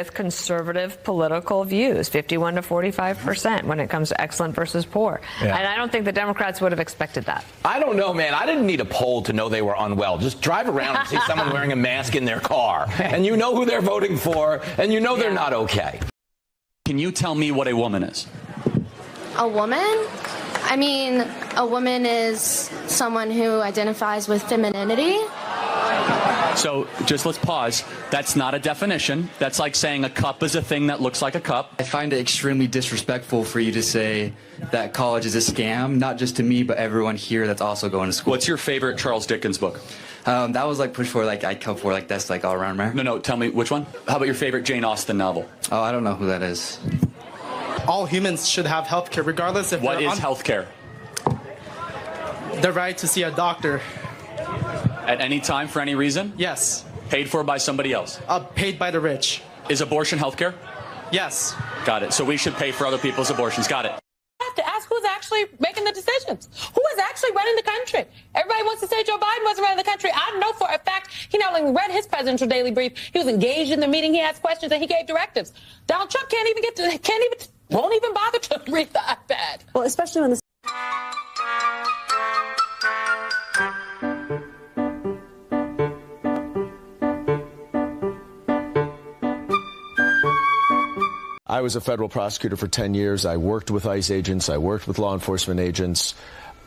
with conservative political views, 51 to 45% when it comes to excellent versus poor. Yeah. And I don't think the Democrats would have expected that. I don't know, man. I didn't need a poll to know they were unwell. Just drive around and see someone wearing a mask in their car, and you know who they're voting for, and you know they're not okay. Can you tell me what a woman is? A woman? I mean, a woman is someone who identifies with femininity. So just let's pause. That's not a definition. That's like saying a cup is a thing that looks like a cup. I find it extremely disrespectful for you to say that college is a scam, not just to me, but everyone here that's also going to school. What's your favorite Charles Dickens book? That was like Push For, like I Come For, like that's like all around there. No, tell me which one? How about your favorite Jane Austen novel? Oh, I don't know who that is. All humans should have health care, regardless if what is health care? The right to see a doctor. At any time, for any reason? Yes. Paid for by somebody else? Paid by the rich. Is abortion health care? Yes. Got it. So we should pay for other people's abortions. Got it. Have to ask who's actually making the decisions. Who is actually running the country? Everybody wants to say Joe Biden wasn't running the country. I know for a fact he not only read his presidential daily brief, he was engaged in the meeting, he asked questions, and he gave directives. Donald Trump won't even bother to read the iPad. Well, especially when the I was a federal prosecutor for 10 years. I worked with ICE agents. I worked with law enforcement agents.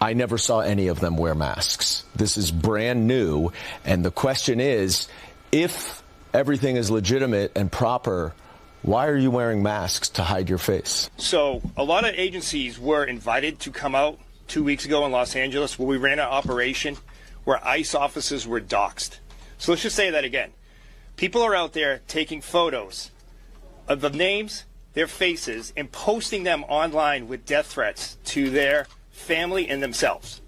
I never saw any of them wear masks. This is brand new. And the question is, if everything is legitimate and proper, why are you wearing masks to hide your face? So a lot of agencies were invited to come out 2 weeks ago in Los Angeles where we ran an operation where ICE officers were doxxed. So let's just say that again. People are out there taking photos of the names, their faces, and posting them online with death threats to their family and themselves.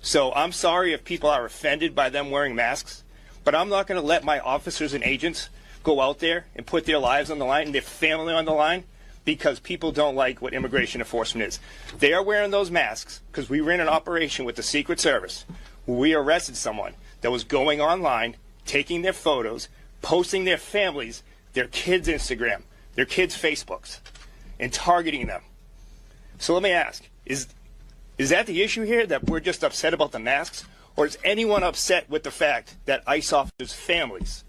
So I'm sorry if people are offended by them wearing masks, but I'm not going to let my officers and agents go out there and put their lives on the line and their family on the line because people don't like what immigration enforcement is. They are wearing those masks because we ran an operation with the Secret Service where we arrested someone that was going online, taking their photos, posting their families, their kids' Instagram, their kids' Facebooks, and targeting them. So let me ask, is that the issue here, that we're just upset about the masks? Or is anyone upset with the fact that ICE officers' families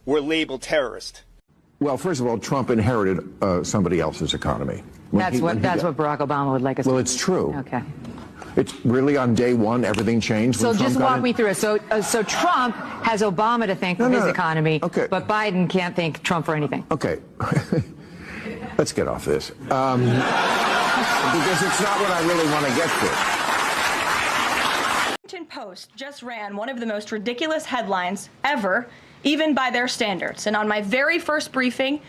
were labeled terrorist? Well, first of all, Trump inherited somebody else's economy. That's what Barack Obama would like us to do. Well, it's true. Okay. It's really on day one, everything changed. So just walk me through it. So Trump has Obama to thank for his economy, okay, but Biden can't thank Trump for anything. Okay. Let's get off this. Because it's not what I really want to get to. The Washington Post just ran one of the most ridiculous headlines ever, even by their standards. And on my very first briefing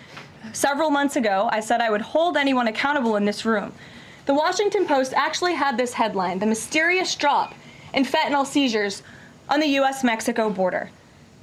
several months ago, I said I would hold anyone accountable in this room. The Washington Post actually had this headline: the mysterious drop in fentanyl seizures on the U.S.-Mexico border.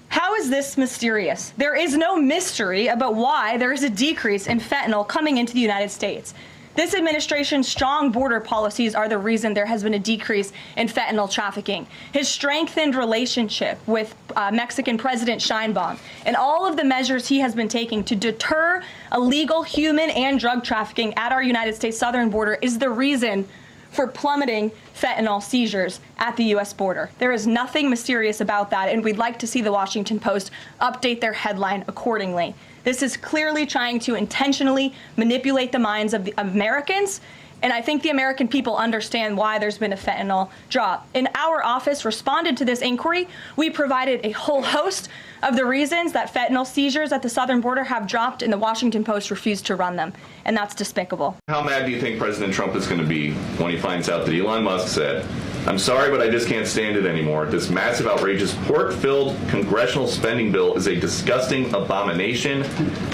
How is this mysterious? There is no mystery about why there is a decrease in fentanyl coming into the United States. This administration's strong border policies are the reason there has been a decrease in fentanyl trafficking. His strengthened relationship with Mexican President Sheinbaum and all of the measures he has been taking to deter illegal human and drug trafficking at our United States southern border is the reason for plummeting fentanyl seizures at the U.S. border. There is nothing mysterious about that, and we'd like to see the Washington Post update their headline accordingly. This is clearly trying to intentionally manipulate the minds of the Americans, and I think the American people understand why there's been a fentanyl drop. And our office responded to this inquiry. We provided a whole host of the reasons that fentanyl seizures at the southern border have dropped, and the Washington Post refused to run them, and that's despicable. How mad do you think President Trump is going to be when he finds out that Elon Musk said, "I'm sorry, but I just can't stand it anymore. This massive, outrageous, pork-filled congressional spending bill is a disgusting abomination.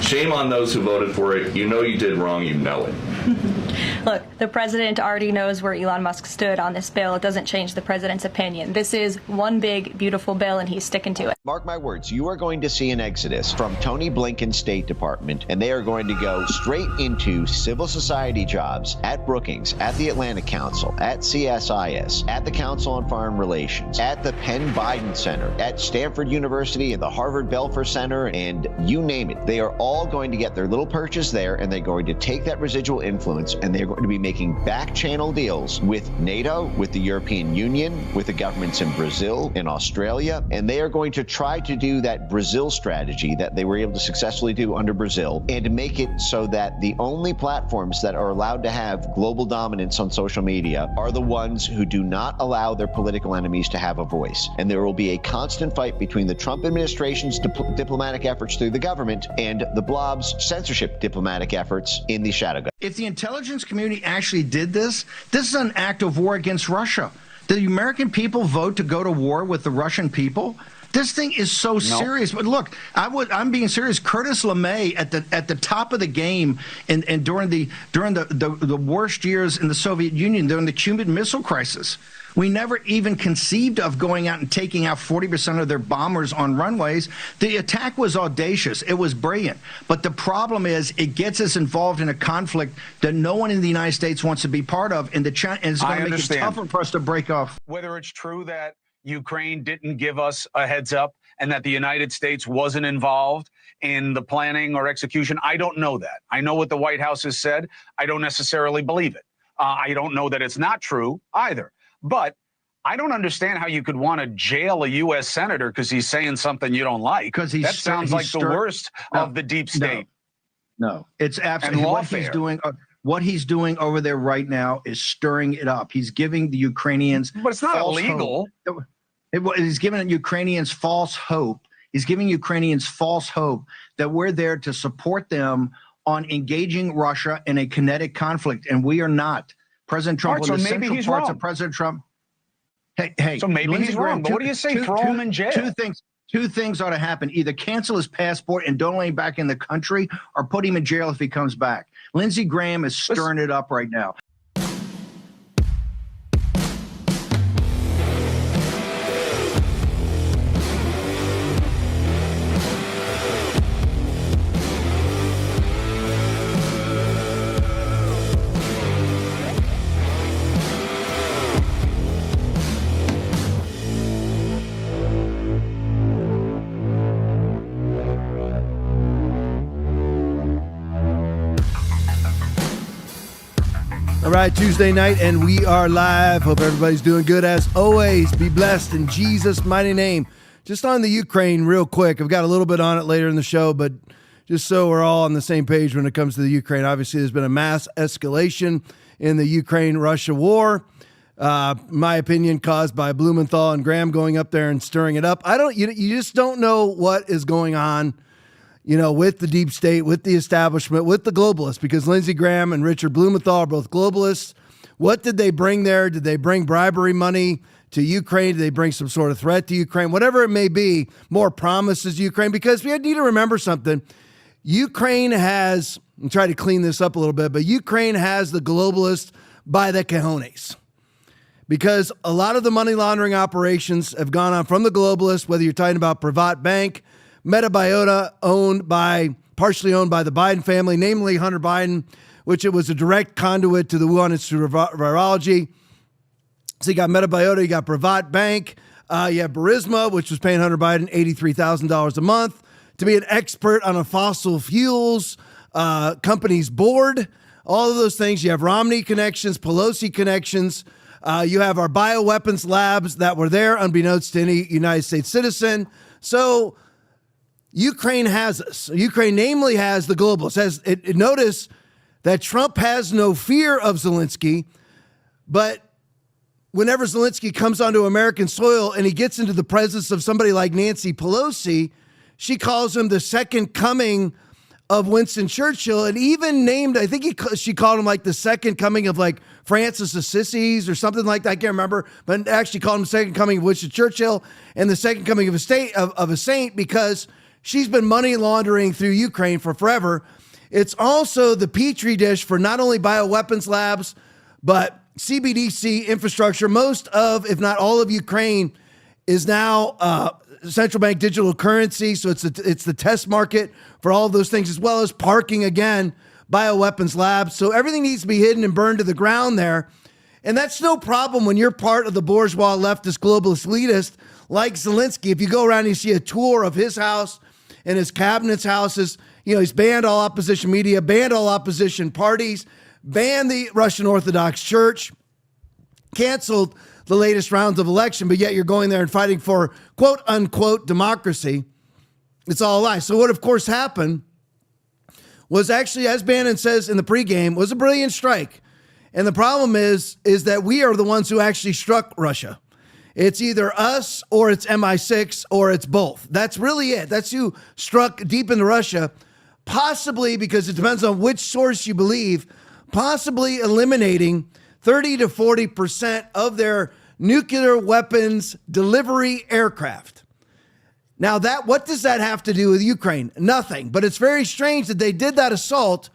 Shame on those who voted for it. You know you did wrong. You know it." Look, the president already knows where Elon Musk stood on this bill. It doesn't change the president's opinion. This is one big, beautiful bill, and he's sticking to it. Mark my words, you are going to see an exodus from Tony Blinken's State Department, and they are going to go straight into civil society jobs at Brookings, at the Atlantic Council, at CSIS, at the Council on Foreign Relations, at the Penn Biden Center, at Stanford University, and the Harvard Belfer Center, and you name it. They are all going to get their little purchase there, and they're going to take that residual influence, and they're going to be making back channel deals with NATO, with the European Union, with the governments in Brazil, in Australia, and they are going to try to do that Brazil strategy that they were able to successfully do under Brazil, and to make it so that the only platforms that are allowed to have global dominance on social media are the ones who do not allow their political enemies to have a voice. And there will be a constant fight between the Trump administration's diplomatic efforts through the government and the blob's censorship diplomatic efforts in the shadow government. If the intelligence community actually did this is an act of war against Russia. Did the American people vote to go to war with the Russian people? This thing is so serious. But look, I'm being serious. Curtis LeMay at the top of the game, and during the worst years in the Soviet Union, during the Cuban Missile Crisis, We never even conceived of going out and taking out 40% of their bombers on runways. The attack was audacious. It was brilliant. But the problem is it gets us involved in a conflict that no one in the United States wants to be part of, and it's going to make it tougher for us to break off. Whether it's true that Ukraine didn't give us a heads up and that the United States wasn't involved in the planning or execution, I don't know that. I know what the White House has said. I don't necessarily believe it. I don't know that it's not true either. But I don't understand how you could want to jail a U.S. senator because he's saying something you don't like. Because that sounds like the worst of the deep state. No, it's absolutely what he's doing over there right now is stirring it up. He's giving the Ukrainians, but it's not illegal. He's giving Ukrainians false hope. He's giving Ukrainians false hope that we're there to support them on engaging Russia in a kinetic conflict, and we are not. President Trump, so maybe he's wrong. Of President Trump. Hey, so maybe he's wrong. But what do you say? Throw him in jail. Two things ought to happen: either cancel his passport and don't let him back in the country, or put him in jail if he comes back. Lindsey Graham is stirring it up right now. All right, Tuesday night, and we are live. Hope everybody's doing good as always. Be blessed in Jesus' mighty name. Just on the Ukraine real quick. I've got a little bit on it later in the show, but just so we're all on the same page when it comes to the Ukraine. Obviously, there's been a mass escalation in the Ukraine-Russia war. My opinion, caused by Blumenthal and Graham going up there and stirring it up. You just don't know what is going on, with the deep state, with the establishment, with the globalists, because Lindsey Graham and Richard Blumenthal are both globalists. What did they bring there? Did they bring bribery money to Ukraine? Did they bring some sort of threat to Ukraine? Whatever it may be, more promises to Ukraine, because we need to remember something. Ukraine has, I'm trying to clean this up a little bit, but Ukraine has the globalists by the cojones, because a lot of the money laundering operations have gone on from the globalists, whether you're talking about Privat Bank, Metabiota, partially owned by the Biden family, namely Hunter Biden, which it was a direct conduit to the Wuhan Institute of Virology. So you got Metabiota, you got Privat Bank, you have Burisma, which was paying Hunter Biden $83,000 a month to be an expert on a fossil fuels company's board. All of those things. You have Romney connections, Pelosi connections. You have our bioweapons labs that were there unbeknownst to any United States citizen. So Ukraine has us. Ukraine namely has the globalists. Notice that Trump has no fear of Zelensky, but whenever Zelensky comes onto American soil and he gets into the presence of somebody like Nancy Pelosi, she calls him the second coming of Winston Churchill, and even named, I think she called him like the second coming of like Francis Assisi or something like that. I can't remember, but actually called him the second coming of Winston Churchill and the second coming of a saint because she's been money laundering through Ukraine for forever. It's also the petri dish for not only bioweapons labs, but CBDC infrastructure. Most of, if not all of Ukraine is now central bank digital currency. So it's the test market for all of those things, as well as parking, again, bioweapons labs. So everything needs to be hidden and burned to the ground there. And that's no problem when you're part of the bourgeois leftist globalist elitist like Zelensky. If you go around and you see a tour of his house and his cabinet's houses, he's banned all opposition media, banned all opposition parties, banned the Russian Orthodox Church, canceled the latest rounds of election, but yet you're going there and fighting for quote unquote democracy. It's all a lie. So what of course happened was actually, as Bannon says in the pregame, was a brilliant strike. And the problem is that we are the ones who actually struck Russia. It's either us or it's MI6 or it's both. That's really it. That's who struck deep into Russia, possibly, because it depends on which source you believe, possibly eliminating 30 to 40% of their nuclear weapons delivery aircraft. Now, what does that have to do with Ukraine? Nothing. But it's very strange that they did that assault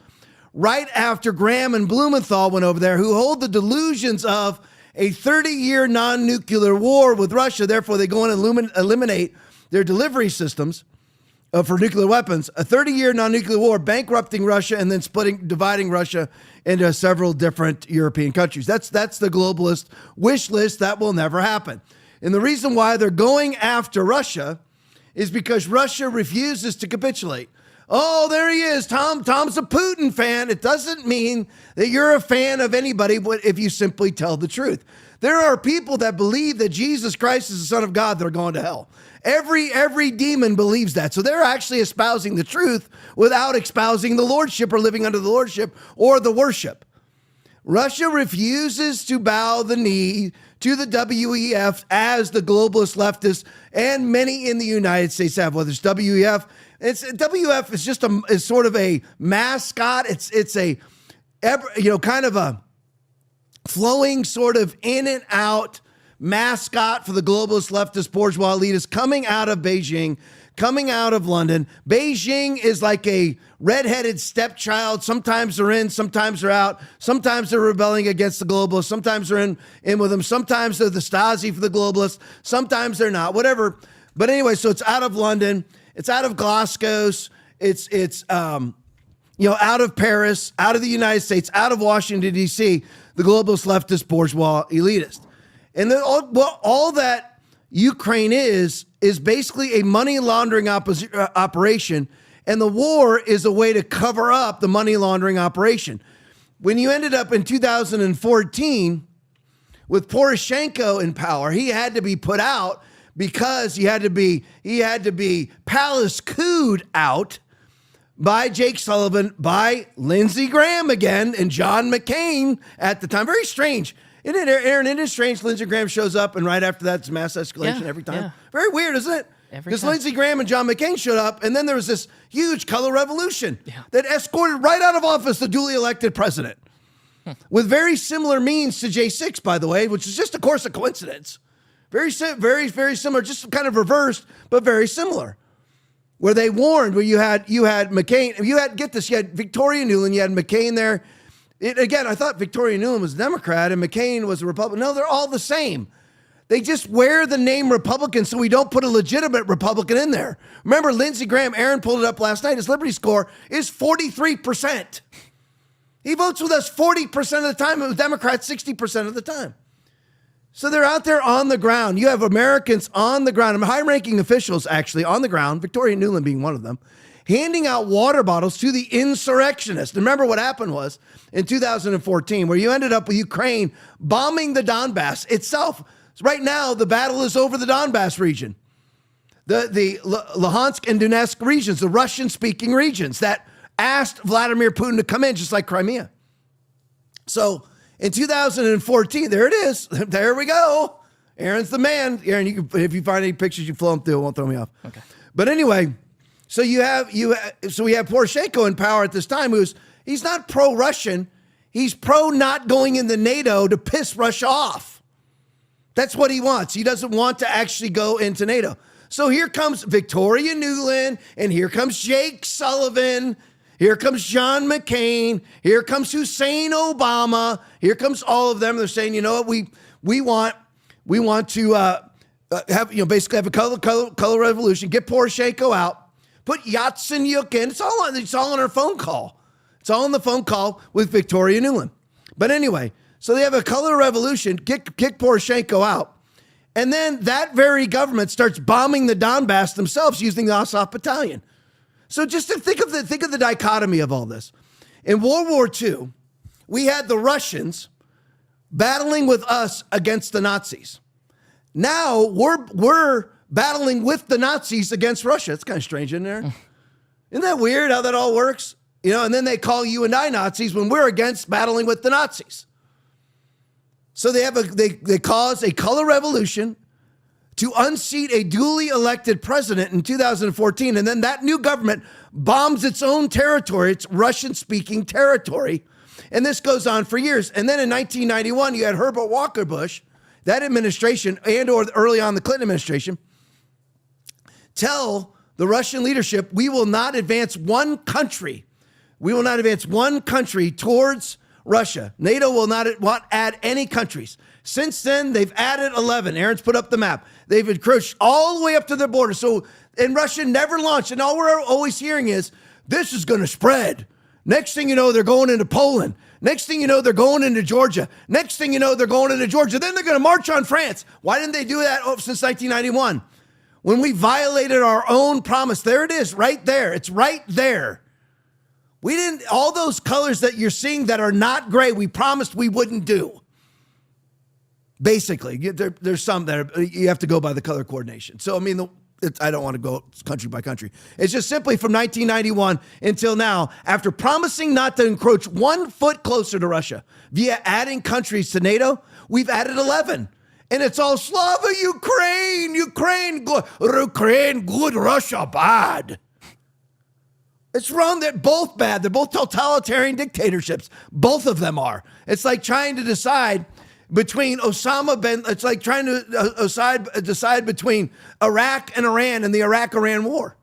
right after Graham and Blumenthal went over there, who hold the delusions of, a 30-year non-nuclear war with Russia. Therefore, they go in and eliminate their delivery systems for nuclear weapons. A 30-year non-nuclear war, bankrupting Russia and then dividing Russia into several different European countries. That's the globalist wish list. That will never happen. And the reason why they're going after Russia is because Russia refuses to capitulate. Oh, there he is. Tom's a Putin fan. It doesn't mean that you're a fan of anybody if you simply tell the truth. There are people that believe that Jesus Christ is the Son of God that are going to hell. Every demon believes that. So they're actually espousing the truth without espousing the lordship or living under the lordship or the worship. Russia refuses to bow the knee to the WEF as the globalist leftists and many in the United States have, whether it's WEF. WEF is just is sort of a mascot. It's a, kind of a flowing sort of in and out mascot for the globalist leftist bourgeois elitists coming out of Beijing, coming out of London. Beijing is like a redheaded stepchild. Sometimes they're in, sometimes they're out. Sometimes they're rebelling against the globalists. Sometimes they're in with them. Sometimes they're the Stasi for the globalists. Sometimes they're not, whatever. But anyway, so it's out of London. It's out of Glasgow. It's out of Paris, out of the United States, out of Washington, D.C., the globalist leftist bourgeois elitist. And then all that Ukraine is basically a money laundering operation, and the war is a way to cover up the money laundering operation. When you ended up in 2014 with Poroshenko in power, he had to be put out because he had to be palace couped out by Jake Sullivan, by Lindsey Graham again, and John McCain at the time. Very strange. Isn't it, Aaron? Isn't it strange Lindsey Graham shows up and right after that it's mass escalation every time? Yeah. Very weird, isn't it? Because Lindsey Graham and John McCain showed up, and then there was this huge color revolution that escorted right out of office the duly elected president with very similar means to J6, by the way, which is just, of course, a coincidence. Very, very similar, just kind of reversed, but very similar. Where they warned, where you had McCain, you had Victoria Nuland, you had McCain there. Again, I thought Victoria Nuland was a Democrat and McCain was a Republican. No, they're all the same. They just wear the name Republican so we don't put a legitimate Republican in there. Remember, Lindsey Graham, Aaron pulled it up last night, his Liberty score is 43%. He votes with us 40% of the time, and with Democrats 60% of the time. So they're out there on the ground. You have Americans on the ground, high-ranking officials actually on the ground, Victoria Nuland being one of them, handing out water bottles to the insurrectionists. Remember what happened was in 2014, where you ended up with Ukraine bombing the Donbass itself. So right now, the battle is over the Donbass region, the Luhansk and Donetsk regions, the Russian-speaking regions that asked Vladimir Putin to come in, just like Crimea. So in 2014, there it is. There we go. Aaron's the man. Aaron, if you find any pictures, you flow them through. It won't throw me off. Okay. But anyway, so we have Poroshenko in power at this time. He's not pro-Russian. He's pro not going into NATO to piss Russia off. That's what he wants. He doesn't want to actually go into NATO. So here comes Victoria Nuland, and here comes Jake Sullivan. Here comes John McCain. Here comes Hussein Obama. Here comes all of them. They're saying, you know what, we want to have basically have a color revolution. Get Poroshenko out. Put Yatsenyuk in. It's all on our phone call. It's all on the phone call with Victoria Nuland. But anyway, so they have a color revolution. Kick Poroshenko out, and then that very government starts bombing the Donbass themselves using the Azov Battalion. So just to think of the dichotomy of all this. In World War II, we had the Russians battling with us against the Nazis. Now we're battling with the Nazis against Russia. It's kind of strange, isn't there? Isn't that weird how that all works? And then they call you and I Nazis when we're against battling with the Nazis. So they cause a color revolution to unseat a duly elected president in 2014, and then that new government bombs its own territory, its Russian-speaking territory, and this goes on for years. And then in 1991, you had Herbert Walker Bush, that administration, or early on the Clinton administration, tell the Russian leadership, we will not advance one country towards Russia. NATO will not add any countries. Since then, they've added 11. Aaron's put up the map. They've encroached all the way up to their border. So, and Russia never launched. And all we're always hearing is, this is going to spread. Next thing you know, they're going into Poland. Next thing you know, they're going into Georgia. Next thing you know, they're going into Georgia. Then they're going to march on France. Why didn't they do that since 1991? When we violated our own promise. There it is, right there. It's right there. We didn't, all those colors that you're seeing that are not gray, we promised we wouldn't do. Basically, there's some that you have to go by the color coordination. So, I mean, I don't want to go country by country. It's just simply from 1991 until now, after promising not to encroach 1 foot closer to Russia via adding countries to NATO, we've added 11. And it's all Slava Ukraine, good, Russia bad. It's wrong. They're both bad. They're both totalitarian dictatorships. Both of them are. It's like trying to decide between it's like trying to decide between Iraq and Iran in the Iraq-Iran war.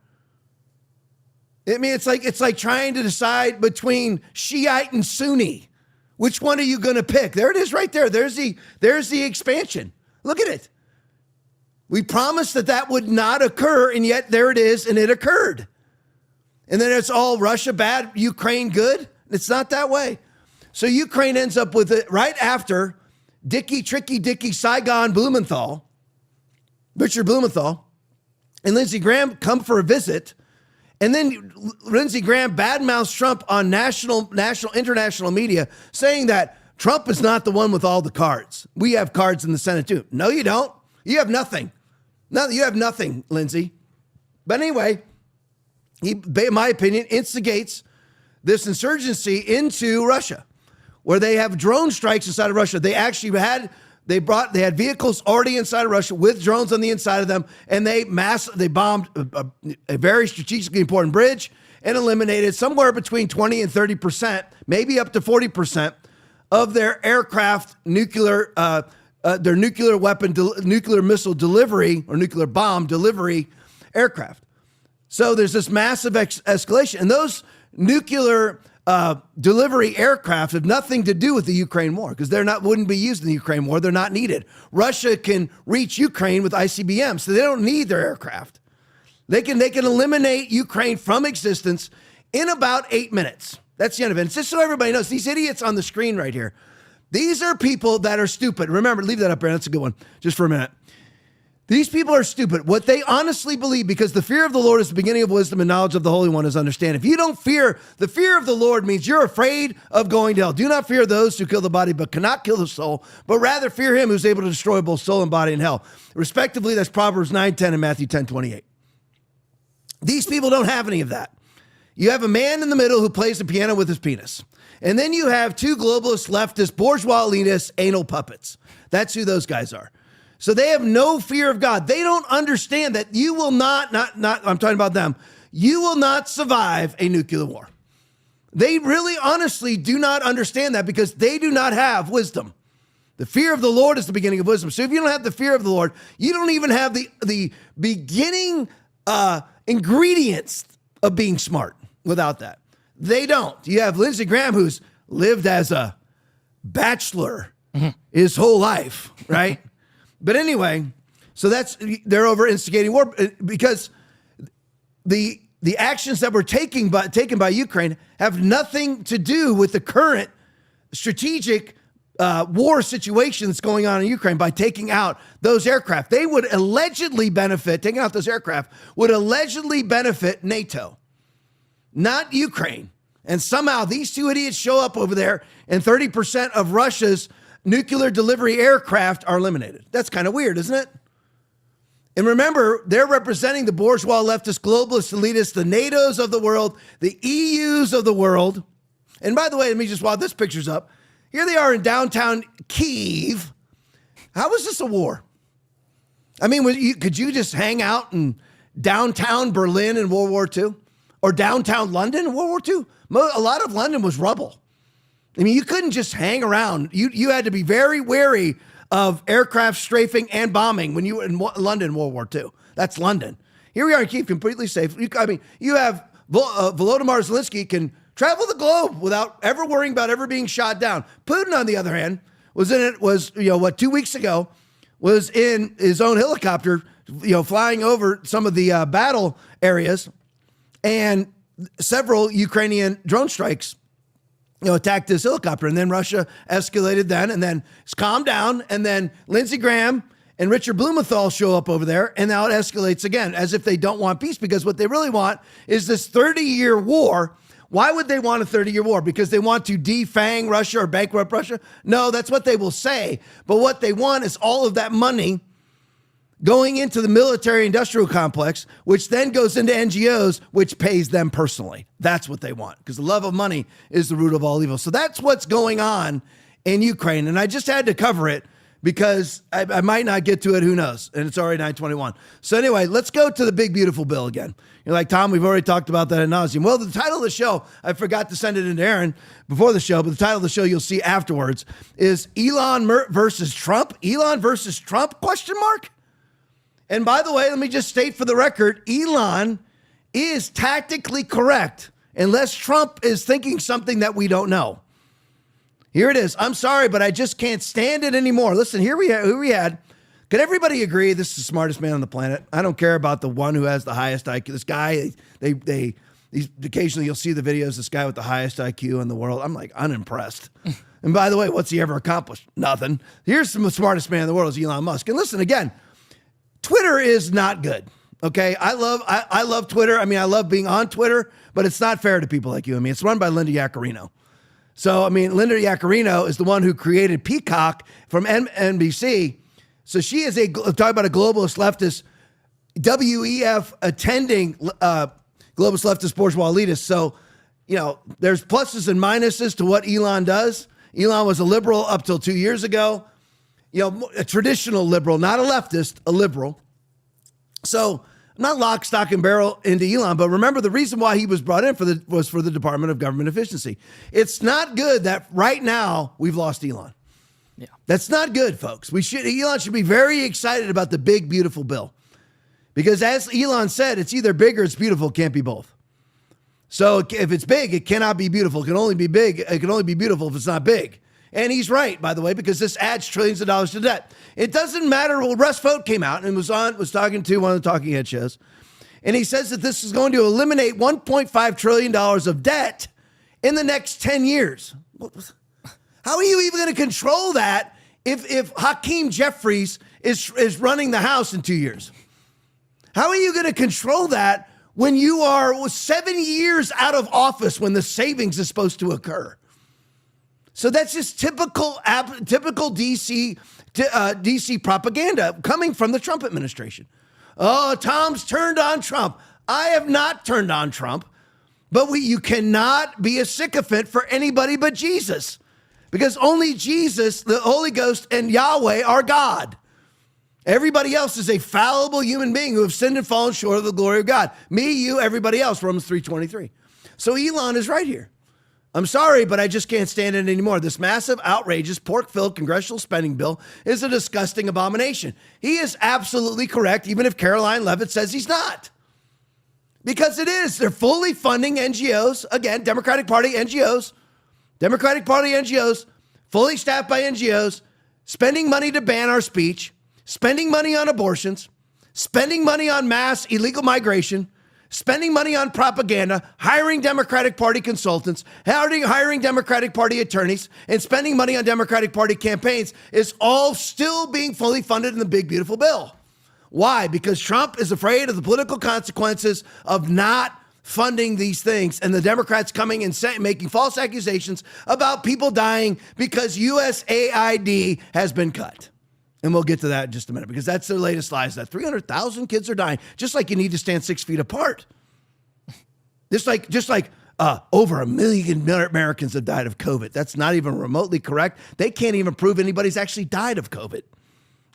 I mean, it's like trying to decide between Shiite and Sunni. Which one are you going to pick? There it is right there. There's the expansion. Look at it. We promised that would not occur, and yet there it is, and it occurred. And then it's all Russia bad, Ukraine good. It's not that way. So Ukraine ends up with it right after Tricky Dicky, Saigon Blumenthal, Richard Blumenthal, and Lindsey Graham come for a visit. And then Lindsey Graham badmouths Trump on international media, saying that Trump is not the one with all the cards. We have cards in the Senate too. No, you don't. You have nothing. No, you have nothing, Lindsey. But anyway, he, in my opinion, instigates this insurgency into Russia, where they have drone strikes inside of Russia. They actually had vehicles already inside of Russia with drones on the inside of them, and they bombed a very strategically important bridge and eliminated somewhere between 20 and 30%, maybe up to 40% of their aircraft their nuclear weapon, nuclear missile delivery or nuclear bomb delivery aircraft. So there's this massive escalation, and those nuclear delivery aircraft have nothing to do with the Ukraine war because wouldn't be used in the Ukraine war. They're not needed. Russia can reach Ukraine with ICBMs, so they don't need their aircraft. They can eliminate Ukraine from existence in about 8 minutes. That's the end of it. It's just so everybody knows, these idiots on the screen right here, these are people that are stupid. Remember, leave that up there. That's a good one. Just for a minute. These people are stupid. What they honestly believe, because the fear of the Lord is the beginning of wisdom and knowledge of the Holy One is understand. If you don't fear, the fear of the Lord means you're afraid of going to hell. Do not fear those who kill the body but cannot kill the soul, but rather fear him who's able to destroy both soul and body in hell. Respectively, that's Proverbs 9:10 and Matthew 10:28. These people don't have any of that. You have a man in the middle who plays the piano with his penis. And then you have two globalist, leftist, bourgeois elitists, anal puppets. That's who those guys are. So they have no fear of God. They don't understand that you will not, I'm talking about them, you will not survive a nuclear war. They really honestly do not understand that because they do not have wisdom. The fear of the Lord is the beginning of wisdom. So if you don't have the fear of the Lord, you don't even have the beginning ingredients of being smart without that. They don't. You have Lindsey Graham, who's lived as a bachelor his whole life, right? But anyway, so they're over instigating war because the actions that were taken by Ukraine have nothing to do with the current strategic war situation that's going on in Ukraine by taking out those aircraft. They would allegedly benefit, taking out those aircraft would allegedly benefit NATO, not Ukraine. And somehow these two idiots show up over there and 30% of Russia's nuclear delivery aircraft are eliminated. That's kind of weird, isn't it? And remember, they're representing the bourgeois, leftist, globalist, elitists, the NATOs of the world, the EUs of the world. And by the way, let me just, while this picture's up, here they are in downtown Kyiv. How is this a war? I mean, could you just hang out in downtown Berlin in World War II? Or downtown London in World War II? A lot of London was rubble. I mean, you couldn't just hang around. You had to be very wary of aircraft strafing and bombing when you were in London in World War II. That's London. Here we are in Kyiv, completely safe. You have Volodymyr Zelensky can Travel the globe without ever worrying about ever being shot down. Putin, on the other hand, was 2 weeks ago, was in his own helicopter, flying over some of the battle areas, and several Ukrainian drone strikes, attacked his helicopter. And then Russia escalated and then it's calmed down. And then Lindsey Graham and Richard Blumenthal show up over there, and now it escalates again, as if they don't want peace, because what they really want is this 30-year war. Why would they want a 30-year war? Because they want to defang Russia or bankrupt Russia? No, that's what they will say. But what they want is all of that money going into the military-industrial complex, which then goes into NGOs, which pays them personally. That's what they want, because the love of money is the root of all evil. So that's what's going on in Ukraine. And I just had to cover it because I might not get to it. Who knows? And it's already 9:21. So anyway, let's go to the big, beautiful bill again. You're like, Tom, we've already talked about that ad nauseum. Well, the title of the show, I forgot to send it in to Aaron before the show, but the title of the show you'll see afterwards is Elon versus Trump. Elon versus Trump, ? And by the way, let me just state for the record, Elon is tactically correct unless Trump is thinking something that we don't know. Here it is. I'm sorry, but I just can't stand it anymore. Listen, who we had. Could everybody agree this is the smartest man on the planet? I don't care about the one who has the highest IQ. This guy, occasionally you'll see the videos, this guy with the highest IQ in the world. I'm like unimpressed. And by the way, what's he ever accomplished? Nothing. Here's the smartest man in the world is Elon Musk. And listen, again, Twitter is not good. Okay. I love Twitter. I mean, I love being on Twitter, but it's not fair to people like you and me. It's run by Linda Yaccarino. So, I mean, Linda Yaccarino is the one who created Peacock from NBC. So she is talk about a globalist leftist, WEF attending globalist leftist bourgeois elitist. So, there's pluses and minuses to what Elon does. Elon was a liberal up till 2 years ago. A traditional liberal, not a leftist, a liberal. So I'm not lock, stock, and barrel into Elon, but remember the reason why he was brought in was for the Department of Government Efficiency. It's not good that right now we've lost Elon. Yeah, that's not good, folks. Elon should be very excited about the big, beautiful bill, because as Elon said, it's either big or it's beautiful. It can't be both. So if it's big, it cannot be beautiful. It can only be big. It can only be beautiful if it's not big. And he's right, by the way, because this adds trillions of dollars to debt. It doesn't matter. Well, Russ Vought came out and was talking to one of the talking head shows. And he says that this is going to eliminate $1.5 trillion of debt in the next 10 years. How are you even going to control that if Hakeem Jeffries is running the House in 2 years? How are you going to control that when you are 7 years out of office when the savings is supposed to occur? So that's just typical DC propaganda coming from the Trump administration. Oh, Tom's turned on Trump. I have not turned on Trump, but you cannot be a sycophant for anybody but Jesus, because only Jesus, the Holy Ghost, and Yahweh are God. Everybody else is a fallible human being who have sinned and fallen short of the glory of God. Me, you, everybody else, Romans 3:23. So Elon is right here. I'm sorry, but I just can't stand it anymore. This massive, outrageous, pork-filled congressional spending bill is a disgusting abomination. He is absolutely correct, even if Caroline Leavitt says he's not. Because it is. They're fully funding NGOs. Again, Democratic Party NGOs, fully staffed by NGOs, spending money to ban our speech, spending money on abortions, spending money on mass illegal migration, spending money on propaganda, hiring Democratic Party consultants, hiring Democratic Party attorneys, and spending money on Democratic Party campaigns is all still being fully funded in the big, beautiful bill. Why? Because Trump is afraid of the political consequences of not funding these things, and the Democrats coming and making false accusations about people dying because USAID has been cut. And we'll get to that in just a minute, because that's their latest lies, that 300,000 kids are dying, just like you need to stand 6 feet apart. Just like over 1 million Americans have died of COVID. That's not even remotely correct. They can't even prove anybody's actually died of COVID.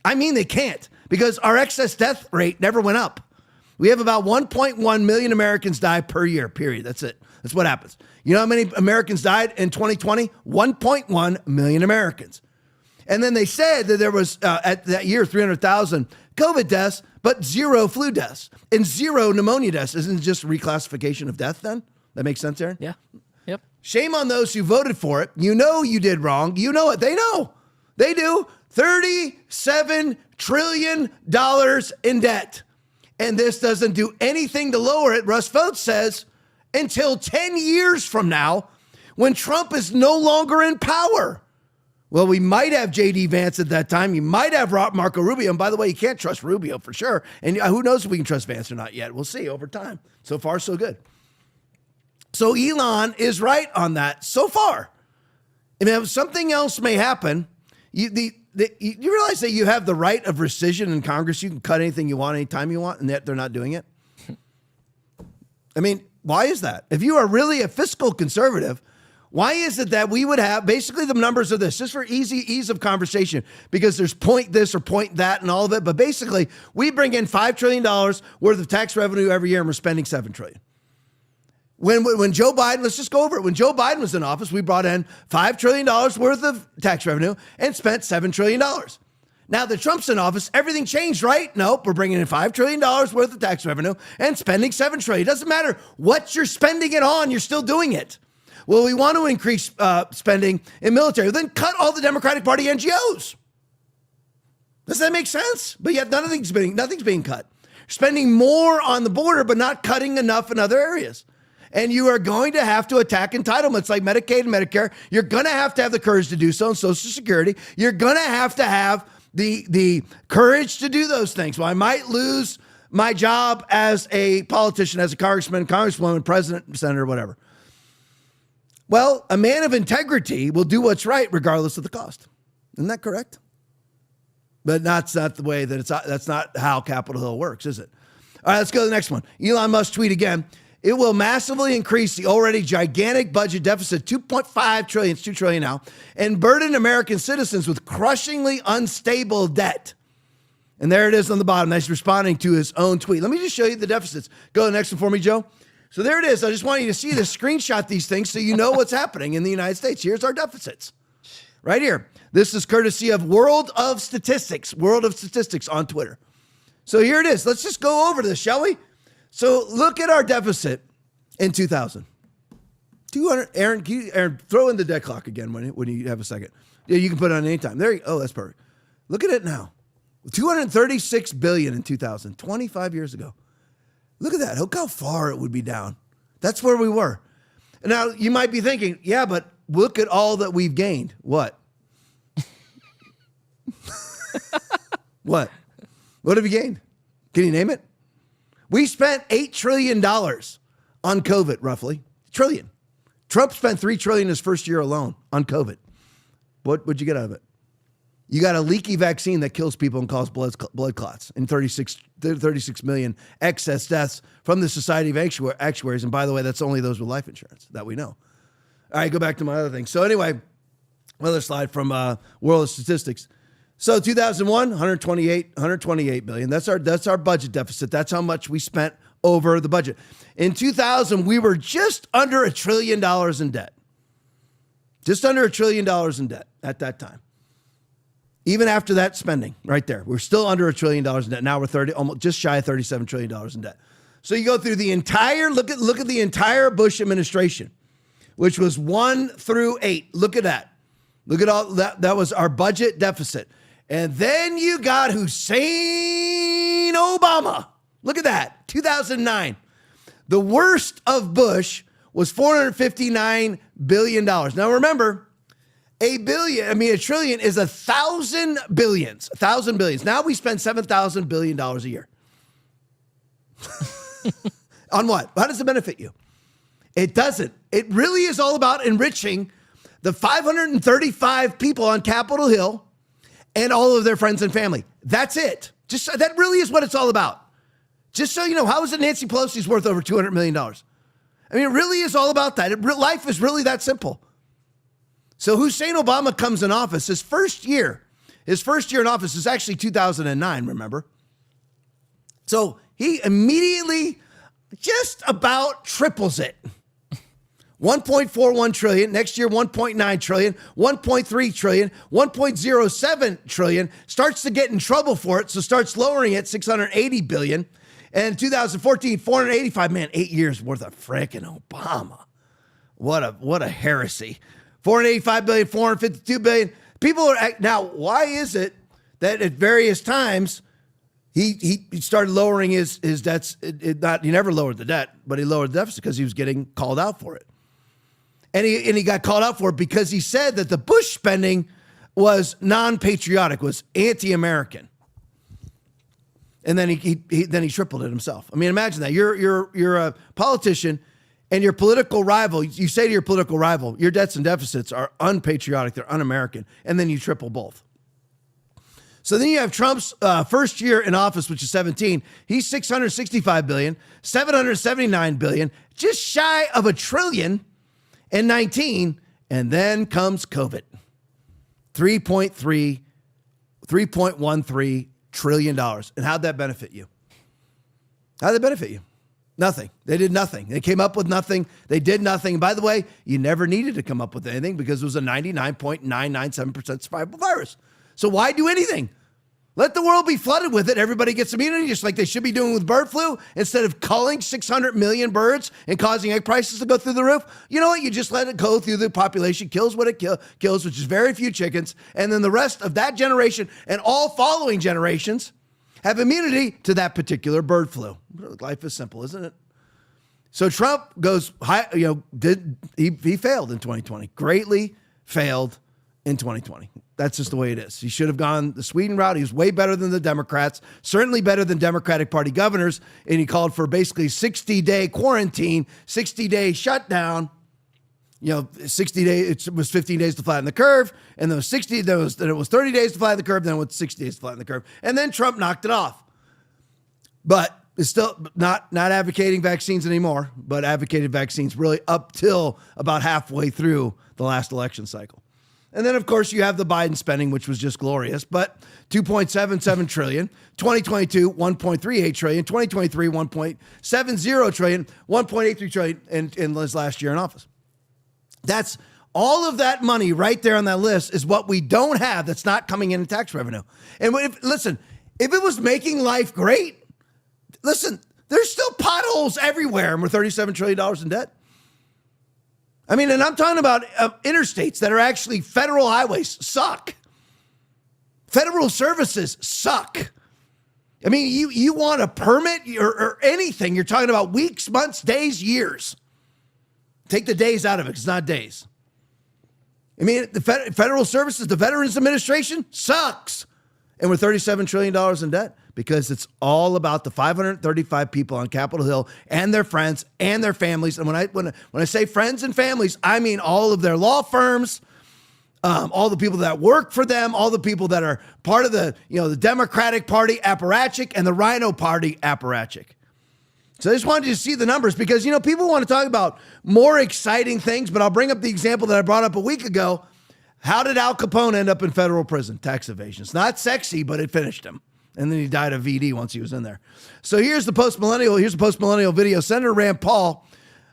I mean, they can't, because our excess death rate never went up. We have about 1.1 million Americans die per year, period. That's it. That's what happens. You know how many Americans died in 2020? 1.1 million Americans. And then they said that there was, at that year, 300,000 COVID deaths, but 0 flu deaths and 0 pneumonia deaths. Isn't it just reclassification of death then? That makes sense, Aaron? Yeah. Yep. Shame on those who voted for it. You know you did wrong. You know it. They know. They do. $37 trillion in debt. And this doesn't do anything to lower it, Russ Vought says, until 10 years from now when Trump is no longer in power. Well, we might have J.D. Vance at that time. You might have Marco Rubio. And by the way, you can't trust Rubio for sure. And who knows if we can trust Vance or not yet. We'll see over time. So far, so good. So Elon is right on that so far. I mean, if something else may happen, you realize that you have the right of rescission in Congress. You can cut anything you want, anytime you want, and yet they're not doing it. I mean, why is that? If you are really a fiscal conservative, why is it that we would have basically the numbers of this, just for ease of conversation, because there's point this or point that and all of it. But basically, we bring in $5 trillion worth of tax revenue every year, and we're spending $7 trillion. When Joe Biden, let's just go over it. When Joe Biden was in office, we brought in $5 trillion worth of tax revenue and spent $7 trillion. Now that Trump's in office, everything changed, right? Nope, we're bringing in $5 trillion worth of tax revenue and spending $7 trillion. It doesn't matter what you're spending it on, you're still doing it. Well, we want to increase spending in military. Then cut all the Democratic Party NGOs. Does that make sense? But yet nothing's being cut. Spending more on the border, but not cutting enough in other areas. And you are going to have to attack entitlements like Medicaid and Medicare. You're going to have the courage to do so in Social Security. You're going to have the courage to do those things. Well, I might lose my job as a politician, as a congressman, congresswoman, president, senator, whatever. Well, a man of integrity will do what's right regardless of the cost. Isn't that correct? But that's not the way that's not how Capitol Hill works, is it? All right, let's go to the next one. Elon Musk tweet again. It will massively increase the already gigantic budget deficit, $2.5 trillion, it's $2 trillion now, and burden American citizens with crushingly unstable debt. And there it is on the bottom. That's responding to his own tweet. Let me just show you the deficits. Go to the next one for me, Joe. So there it is. I just want you to see this, screenshot these things so you know what's happening in the United States. Here's our deficits right here. This is courtesy of World of Statistics on Twitter. So here it is. Let's just go over this, shall we? So look at our deficit in 2000. 200. Aaron, throw in the debt clock again when you have a second. Yeah, you can put it on anytime. There you go. Oh, that's perfect. Look at it now. $236 billion in 2000, 25 years ago. Look at that. Look how far it would be down. That's where we were. And now you might be thinking, yeah, but look at all that we've gained. What? What? What have you gained? Can you name it? We spent $8 trillion on COVID, roughly. Trillion. Trump spent $3 trillion his first year alone on COVID. What'd you get out of it? You got a leaky vaccine that kills people and causes blood clots and 36 million excess deaths from the Society of Actuaries. And by the way, that's only those with life insurance that we know. All right, go back to my other thing. So anyway, another slide from World of Statistics. So 2001, 128 billion. That's our budget deficit. That's how much we spent over the budget. In 2000, we were just under $1 trillion in debt. Just under $1 trillion in debt at that time. Even after that spending, right there, we're still under $1 trillion in debt. Now we're almost just shy of $37 trillion in debt. So you go through the entire look at the entire Bush administration, which was 1 through 8. Look at that. Look at all that. That was our budget deficit. And then you got Hussein Obama. Look at that. 2009. The worst of Bush was $459 billion. Now remember, a trillion is 1,000 billions. 1,000 billions. Now we spend $7,000 billion a year. On what? How does it benefit you? It doesn't. It really is all about enriching the 535 people on Capitol Hill and all of their friends and family. That's it. That really is what it's all about. Just so you know, how is it Nancy Pelosi's worth over $200 million? I mean, it really is all about that. Life is really that simple. So Hussein Obama comes in office. His first year in office is actually 2009, remember? So he immediately just about triples it. 1.41 trillion, next year 1.9 trillion, 1.3 trillion, 1.07 trillion, starts to get in trouble for it, so starts lowering it, 680 billion. And in 2014, 485, man, 8 years worth of frickin' Obama. What a heresy. $485 billion, $452 billion. People are now. Why is it that at various times he started lowering his debts? He never lowered the debt, but he lowered the deficit because he was getting called out for it. And he got called out for it because he said that the Bush spending was non-patriotic, was anti-American. And then he tripled it himself. I mean, imagine that. You're a politician, and your political rival, you say to your political rival, your debts and deficits are unpatriotic, they're un-American, and then you triple both. So then you have Trump's first year in office, which is 17. He's $665 billion, $779 billion, just shy of $1 trillion in 19, and then comes COVID. $3.13 trillion. And how'd that benefit you? How'd that benefit you? Nothing. They did nothing. They came up with nothing. They did nothing. And by the way, you never needed to come up with anything because it was a 99.997% survivable virus. So why do anything? Let the world be flooded with it. Everybody gets immunity, just like they should be doing with bird flu. Instead of culling 600 million birds and causing egg prices to go through the roof, you know what? You just let it go through the population, kills what it kills, which is very few chickens. And then the rest of that generation and all following generations have immunity to that particular bird flu. Life is simple, isn't it? So Trump goes high, he failed in 2020, greatly failed in 2020. That's just the way it is. He should have gone the Sweden route. He was way better than the Democrats, certainly better than Democratic Party governors. And he called for basically 60-day quarantine, 60-day shutdown. 60 days, it was 15 days to flatten the curve. And then it was 30 days to flatten the curve. Then it was 60 days to flatten the curve. And then Trump knocked it off. But it's still not advocating vaccines anymore, but advocated vaccines really up till about halfway through the last election cycle. And then, of course, you have the Biden spending, which was just glorious, but $2.77 trillion, 2022, $1.38 trillion, 2023, $1.70 trillion, $1.83 trillion in his last year in office. That's all of that money right there on that list is what we don't have that's not coming in tax revenue. And if it was making life great, listen, there's still potholes everywhere, and we're $37 trillion in debt. I mean, and I'm talking about interstates that are actually federal highways suck. Federal services suck. I mean, you want a permit or anything, you're talking about weeks, months, days, years. Take the days out of it. It's not days. I mean, the federal services, the Veterans Administration sucks. And we're $37 trillion in debt because it's all about the 535 people on Capitol Hill and their friends and their families. And when I say friends and families, I mean all of their law firms, all the people that work for them, all the people that are part of the Democratic Party apparatchik and the Rhino Party apparatchik. So I just wanted you to see the numbers because, people want to talk about more exciting things, but I'll bring up the example that I brought up a week ago. How did Al Capone end up in federal prison? Tax evasion. It's not sexy, but it finished him. And then he died of VD once he was in there. So here's the post-millennial video. Senator Rand Paul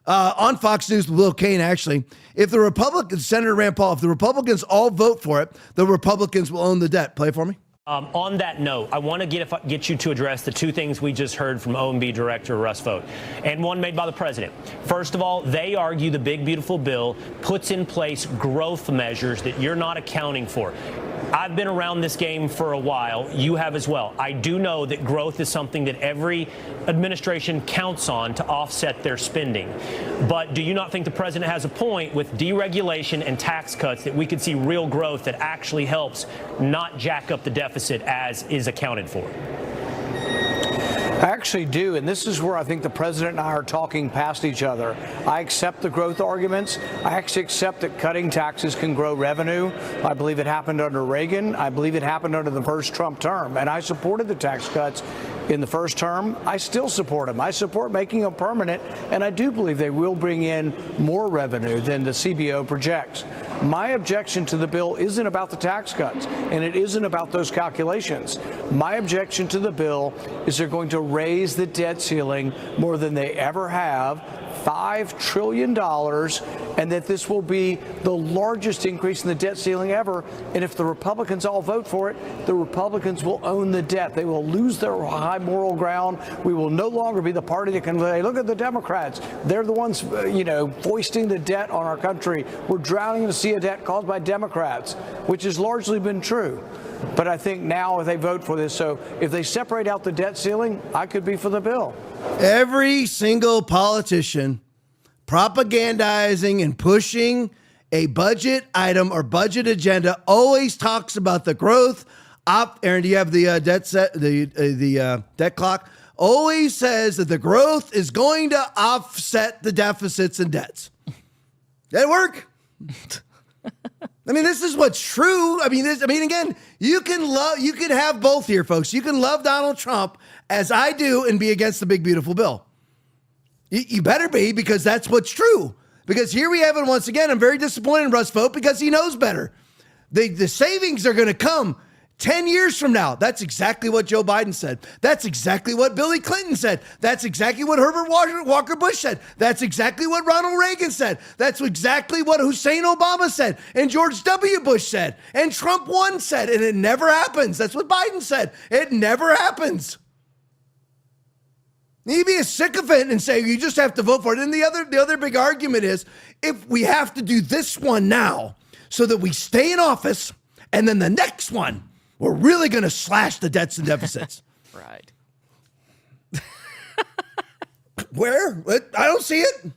on Fox News with Will Cain, actually. Senator Rand Paul, if the Republicans all vote for it, the Republicans will own the debt. Play it for me. On that note, I want to get you to address the two things we just heard from OMB Director Russ Vought, and one made by the president. First of all, they argue the big, beautiful bill puts in place growth measures that you're not accounting for. I've been around this game for a while. You have as well. I do know that growth is something that every administration counts on to offset their spending. But do you not think the president has a point with deregulation and tax cuts that we could see real growth that actually helps not jack up the deficit as is accounted for? I actually do, and this is where I think the president and I are talking past each other. I accept the growth arguments. I actually accept that cutting taxes can grow revenue. I believe it happened under Reagan. I believe it happened under the first Trump term, and I supported the tax cuts in the first term. I still support them. I support making them permanent, and I do believe they will bring in more revenue than the CBO projects. My objection to the bill isn't about the tax cuts, and it isn't about those calculations. My objection to the bill is they're going to raise the debt ceiling more than they ever have, $5 trillion, and that this will be the largest increase in the debt ceiling ever. And if the Republicans all vote for it, the Republicans will own the debt. They will lose their high moral ground. We will no longer be the party that can say, look at the Democrats. They're the ones, foisting the debt on our country. We're drowning in a sea of debt caused by Democrats, which has largely been true. But I think now if they vote for this, so if they separate out the debt ceiling, I could be for the bill. Every single politician propagandizing and pushing a budget item or budget agenda always talks about the growth. Aaron, do you have the debt set, the debt clock? Always says that the growth is going to offset the deficits and debts. That work? I mean, this is what's true. Again, you can have both here, folks. You can love Donald Trump as I do and be against the big, beautiful bill. You better be, because that's what's true. Because here we have it once again. I'm very disappointed in Russ Vogt because he knows better. The savings are going to come 10 years from now. That's exactly what Joe Biden said. That's exactly what Billy Clinton said. That's exactly what Herbert Walker Bush said. That's exactly what Ronald Reagan said. That's exactly what Hussein Obama said and George W. Bush said and Trump 1 said, and it never happens. That's what Biden said. It never happens. You be a sycophant and say you just have to vote for it. And the other big argument is if we have to do this one now so that we stay in office, and then the next one, we're really going to slash the debts and deficits. Right. Where? I don't see it.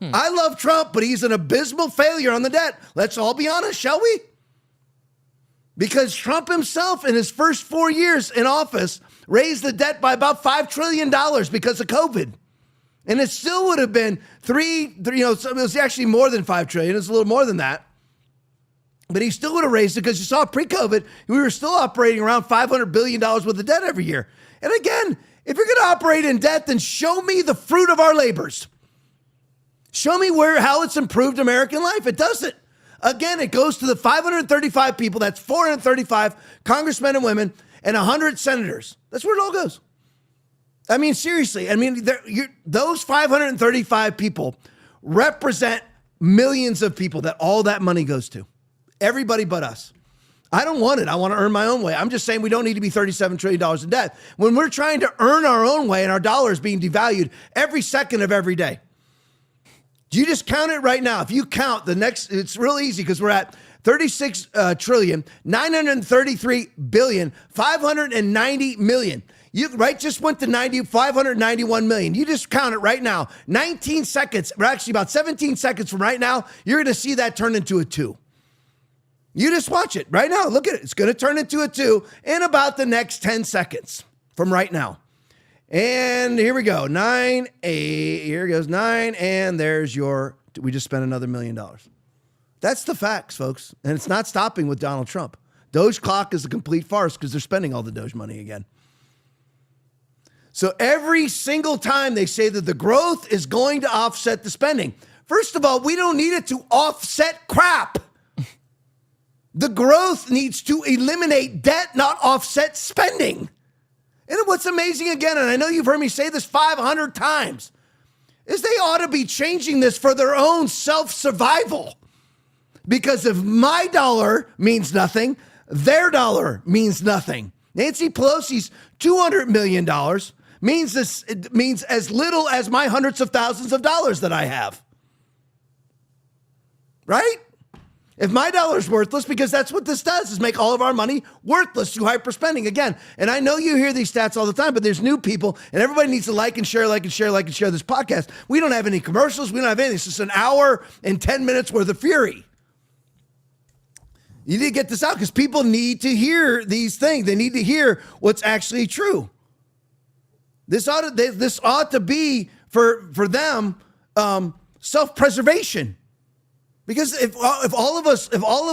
I love Trump, but he's an abysmal failure on the debt. Let's all be honest, shall we? Because Trump himself, in his first 4 years in office, raised the debt by about $5 trillion because of COVID. And it still would have been it was actually more than $5 trillion. It's a little more than that. But he still would have raised it because you saw pre-COVID, we were still operating around $500 billion worth of debt every year. And again, if you're going to operate in debt, then show me the fruit of our labors. Show me how it's improved American life. It doesn't. Again, it goes to the 535 people. That's 435 congressmen and women and 100 senators. That's where it all goes. I mean, seriously. I mean, those 535 people represent millions of people that all that money goes to. Everybody but us. I don't want it. I want to earn my own way. I'm just saying we don't need to be $37 trillion in debt when we're trying to earn our own way and our dollar is being devalued every second of every day. Do you just count it right now? If you count the next, it's real easy because we're at 36 trillion, 933 billion, 590 million. You just went to 591 million. You just count it right now. 19 seconds, or actually about 17 seconds from right now, you're going to see that turn into a 2. You just watch it right now. Look at it. It's going to turn into a 2 in about the next 10 seconds from right now. And here we go. 9, 8. Here goes 9. And there's we just spent another $1 million. That's the facts, folks. And it's not stopping with Donald Trump. Doge clock is a complete farce because they're spending all the Doge money again. So every single time they say that the growth is going to offset the spending. First of all, we don't need it to offset crap. The growth needs to eliminate debt, not offset spending. And what's amazing again, and I know you've heard me say this 500 times, is they ought to be changing this for their own self-survival. Because if my dollar means nothing, their dollar means nothing. Nancy Pelosi's $200 million means as little as my hundreds of thousands of dollars that I have. Right? If my dollar's worthless, because that's what this does, is make all of our money worthless through hyperspending. Again, and I know you hear these stats all the time, but there's new people, and everybody needs to like and share this podcast. We don't have any commercials. We don't have anything. It's just an hour and 10 minutes worth of fury. You need to get this out because people need to hear these things. They need to hear what's actually true. This ought to be for them self-preservation. Because if all of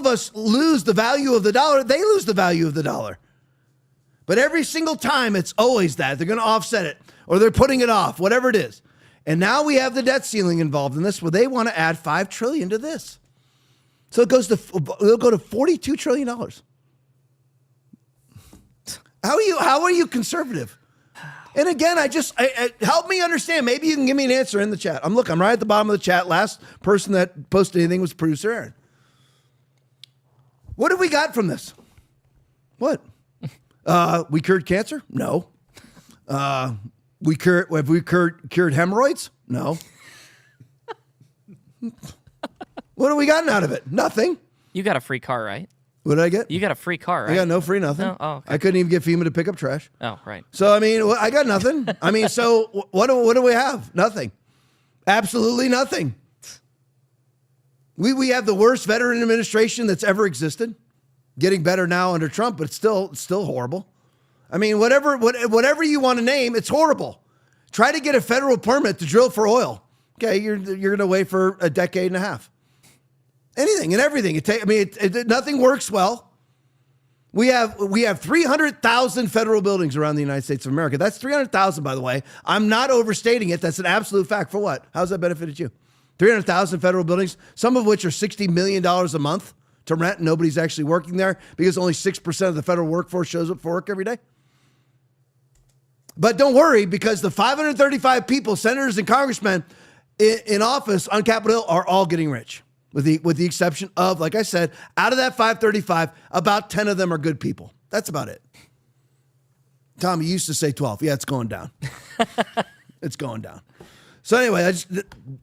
us lose the value of the dollar, they lose the value of the dollar. But every single time, it's always that they're going to offset it or they're putting it off, whatever it is. And now we have the debt ceiling involved in this, where they want to add $5 trillion to this. So it'll go to $42 trillion. How are you conservative? And again, help me understand. Maybe you can give me an answer in the chat. I'm right at the bottom of the chat. Last person that posted anything was producer Aaron. What have we got from this? What? We cured cancer? No. Have we cured hemorrhoids? No. What have we gotten out of it? Nothing. You got a free car, right? What did I get? You got a free car, right? I got no free nothing. No? Oh, okay. I couldn't even get FEMA to pick up trash. Oh, right. So, I mean, I got nothing. I mean, so what do we have? Nothing. Absolutely nothing. We have the worst veteran administration that's ever existed. Getting better now under Trump, but it's still horrible. I mean, whatever you want to name, it's horrible. Try to get a federal permit to drill for oil. Okay, you're going to wait for a decade and a half. Anything and everything. Nothing works well. We have 300,000 federal buildings around the United States of America. That's 300,000, by the way. I'm not overstating it. That's an absolute fact. For what? How's that benefited you? 300,000 federal buildings, some of which are $60 million a month to rent. Nobody's actually working there because only 6% of the federal workforce shows up for work every day. But don't worry, because the 535 people, senators and congressmen in office on Capitol Hill are all getting rich. With the exception of, like I said, out of that 535, about 10 of them are good people. That's about it. Tom, you used to say 12. Yeah, it's going down. It's going down. So anyway,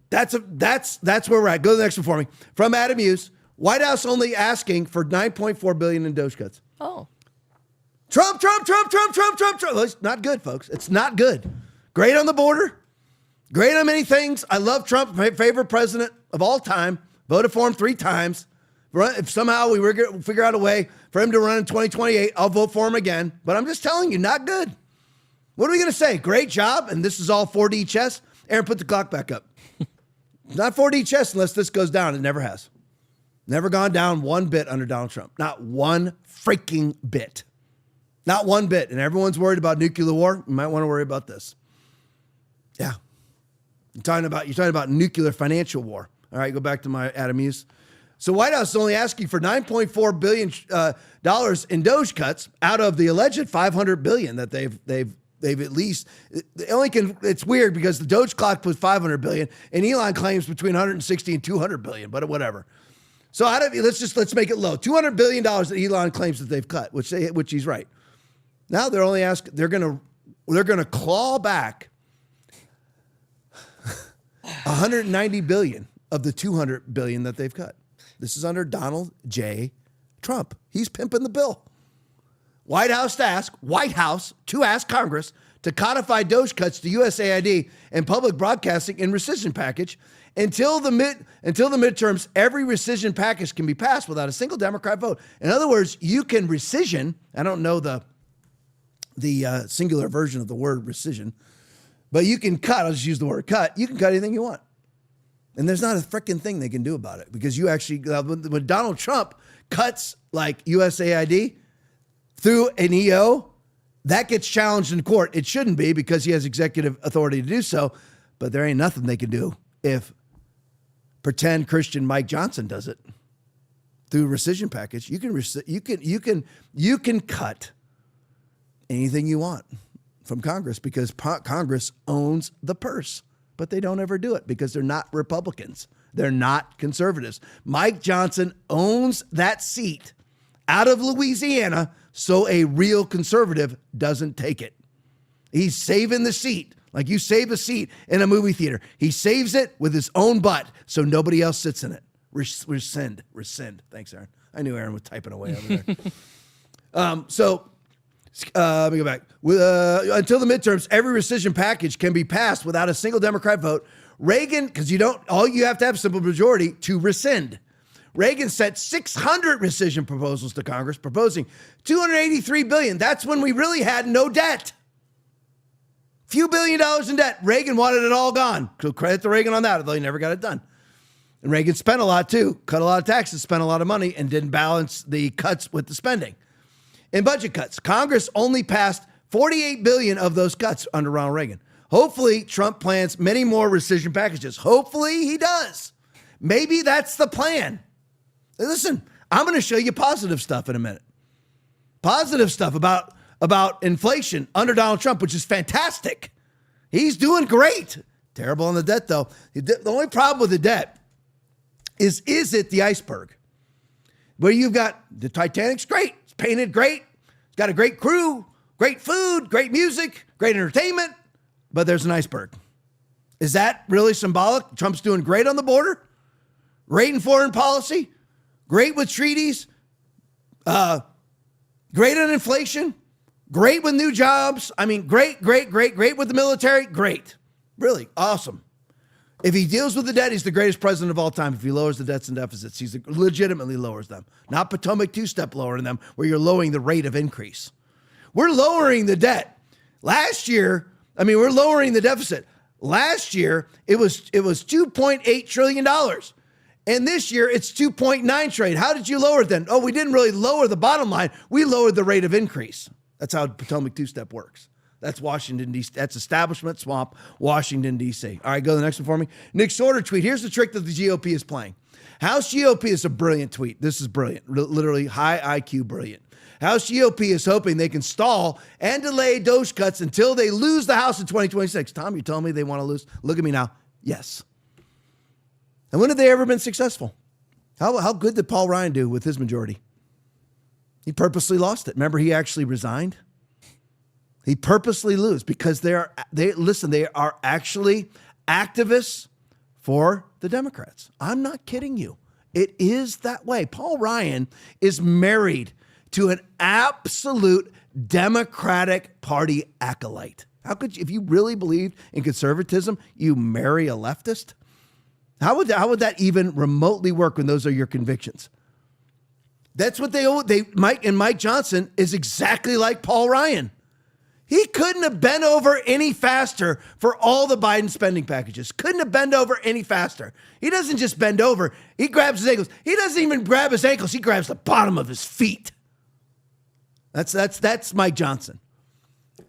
that's where we're at. Go to the next one for me. From Adam Hughes, White House only asking for $9.4 billion in Doge cuts. Oh. Trump. Well, it's not good, folks. It's not good. Great on the border. Great on many things. I love Trump, my favorite president of all time. Voted for him 3 times. If somehow we figure out a way for him to run in 2028, I'll vote for him again. But I'm just telling you, not good. What are we going to say? Great job, and this is all 4D chess? Aaron, put the clock back up. Not 4D chess unless this goes down. It never has. Never gone down one bit under Donald Trump. Not one freaking bit. Not one bit. And everyone's worried about nuclear war. You might want to worry about this. Yeah. You're talking about nuclear financial war. All right, go back to my Adam Hughes. So White House is only asking for $9.4 billion in Doge cuts out of the alleged $500 billion that they've at least. It's weird because the Doge clock was $500 billion, and Elon claims between $160 and $200 billion, but whatever. So let's make it low. $200 billion that Elon claims that they've cut, which he's right. Now they're only asking. They're gonna claw back $190 billion of the $200 billion that they've cut. This is under Donald J. Trump. He's pimping the bill. White House to ask Congress to codify Doge cuts to USAID and public broadcasting in rescission package until the midterms. Every rescission package can be passed without a single Democrat vote. In other words, you can rescission. I don't know the singular version of the word rescission, but you can cut. I'll just use the word cut. You can cut anything you want. And there's not a freaking thing they can do about it because you actually, when Donald Trump cuts like USAID through an EO, that gets challenged in court. It shouldn't be because he has executive authority to do so, but there ain't nothing they can do if pretend Christian Mike Johnson does it through rescission package. You can cut anything you want from Congress because Congress owns the purse. But they don't ever do it because they're not Republicans. They're not conservatives. Mike Johnson owns that seat out of Louisiana, so a real conservative doesn't take it. He's saving the seat like you save a seat in a movie theater. He saves it with his own butt so nobody else sits in it. Rescind. Thanks, Aaron. I knew Aaron was typing away over there. Let me go back. Until the midterms, every rescission package can be passed without a single Democrat vote. Reagan, because all you have to have simple majority to rescind. Reagan sent 600 rescission proposals to Congress, proposing $283 billion. That's when we really had no debt. Few $1 billion in debt. Reagan wanted it all gone. So credit to Reagan on that, although he never got it done. And Reagan spent a lot too, cut a lot of taxes, spent a lot of money, and didn't balance the cuts with the spending. In budget cuts, Congress only passed $48 billion of those cuts under Ronald Reagan. Hopefully, Trump plans many more rescission packages. Hopefully, he does. Maybe that's the plan. Listen, I'm going to show you positive stuff in a minute. Positive stuff about about inflation under Donald Trump, which is fantastic. He's doing great. Terrible on the debt, though. The only problem with the debt is it the iceberg? Where you've got the Titanic's great. It's painted great. It's got a great crew, great food, great music, great entertainment, but there's an iceberg. Is that really symbolic? Trump's doing great on the border, great in foreign policy, great with treaties, great on inflation, great with new jobs. I mean, great with the military. Great. Really awesome. If he deals with the debt, he's the greatest president of all time. If he lowers the debts and deficits, he legitimately lowers them. Not Potomac two-step lowering them, where you're lowering the rate of increase. We're lowering the debt. We're lowering the deficit. Last year, it was $2.8 trillion. And this year, it's $2.9 trillion. How did you lower it then? Oh, we didn't really lower the bottom line. We lowered the rate of increase. That's how Potomac two-step works. That's Washington, D.C. That's establishment swamp, Washington, D.C. All right, go to the next one for me. Nick Sorter tweet. Here's the trick that the GOP is playing. House GOP is a brilliant tweet. This is brilliant. Literally high IQ brilliant. House GOP is hoping they can stall and delay DOGE cuts until they lose the House in 2026. Tom, you telling me they want to lose? Look at me now. Yes. And when have they ever been successful? How good did Paul Ryan do with his majority? He purposely lost it. Remember, he actually resigned. He purposely lose because they are actually activists for the Democrats. I'm not kidding you. It is that way. Paul Ryan is married to an absolute Democratic Party acolyte. How could you, if you really believed in conservatism, you marry a leftist? How would that even remotely work when those are your convictions? That's what Mike Johnson is exactly like Paul Ryan. He couldn't have bent over any faster for all the Biden spending packages. Couldn't have bent over any faster. He doesn't just bend over. He grabs his ankles. He doesn't even grab his ankles. He grabs the bottom of his feet. That's Mike Johnson.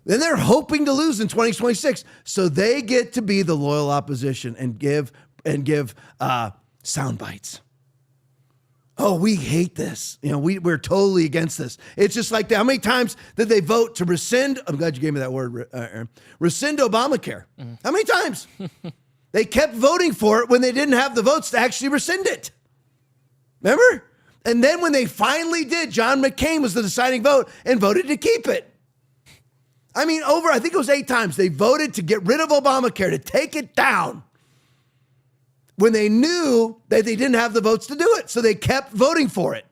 Then they're hoping to lose in 2026, so they get to be the loyal opposition and give sound bites. Oh, we hate this. We're totally against this. It's just like that. How many times did they vote to rescind? I'm glad you gave me that word, Aaron. Rescind Obamacare. Mm-hmm. How many times? They kept voting for it when they didn't have the votes to actually rescind it. Remember? And then when they finally did, John McCain was the deciding vote and voted to keep it. I think it was 8 times they voted to get rid of Obamacare, to take it down, when they knew that they didn't have the votes to do it. So they kept voting for it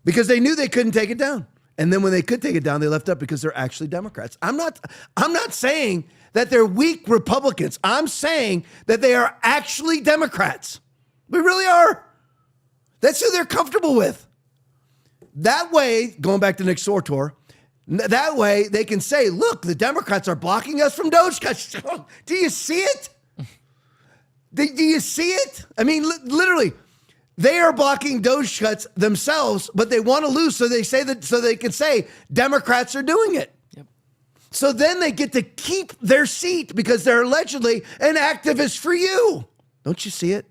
because they knew they couldn't take it down. And then when they could take it down, they left up because they're actually Democrats. I'm not saying that they're weak Republicans. I'm saying that they are actually Democrats. We really are. That's who they're comfortable with. That way, going back to Nick Sortor, that way they can say, look, the Democrats are blocking us from DOGE cuts. Do you see it? Do you see it? Literally, they are blocking DOGE cuts themselves, but they want to lose, so they say that so they can say Democrats are doing it. Yep. So then they get to keep their seat because they're allegedly an activist for you. Don't you see it?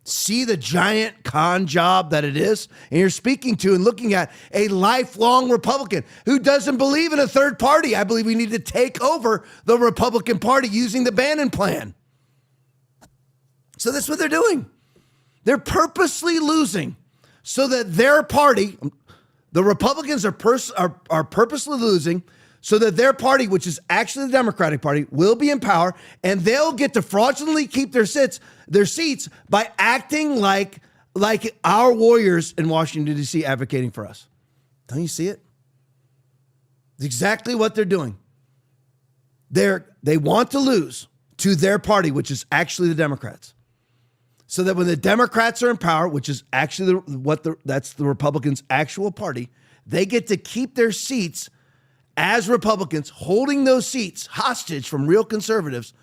See the giant con job that it is? And you're speaking to and looking at a lifelong Republican who doesn't believe in a third party. I believe we need to take over the Republican Party using the Bannon plan. So that's what they're doing. They're purposely losing so that their party, the Republicans are purposely losing so that their party, which is actually the Democratic Party, will be in power, and they'll get to fraudulently keep their seats by acting like our warriors in Washington, D.C. advocating for us. Don't you see it? It's exactly what they're doing. They want to lose to their party, which is actually the Democrats, so that when the Democrats are in power, which is actually that's the Republicans' actual party, they get to keep their seats as Republicans, holding those seats hostage from real conservatives.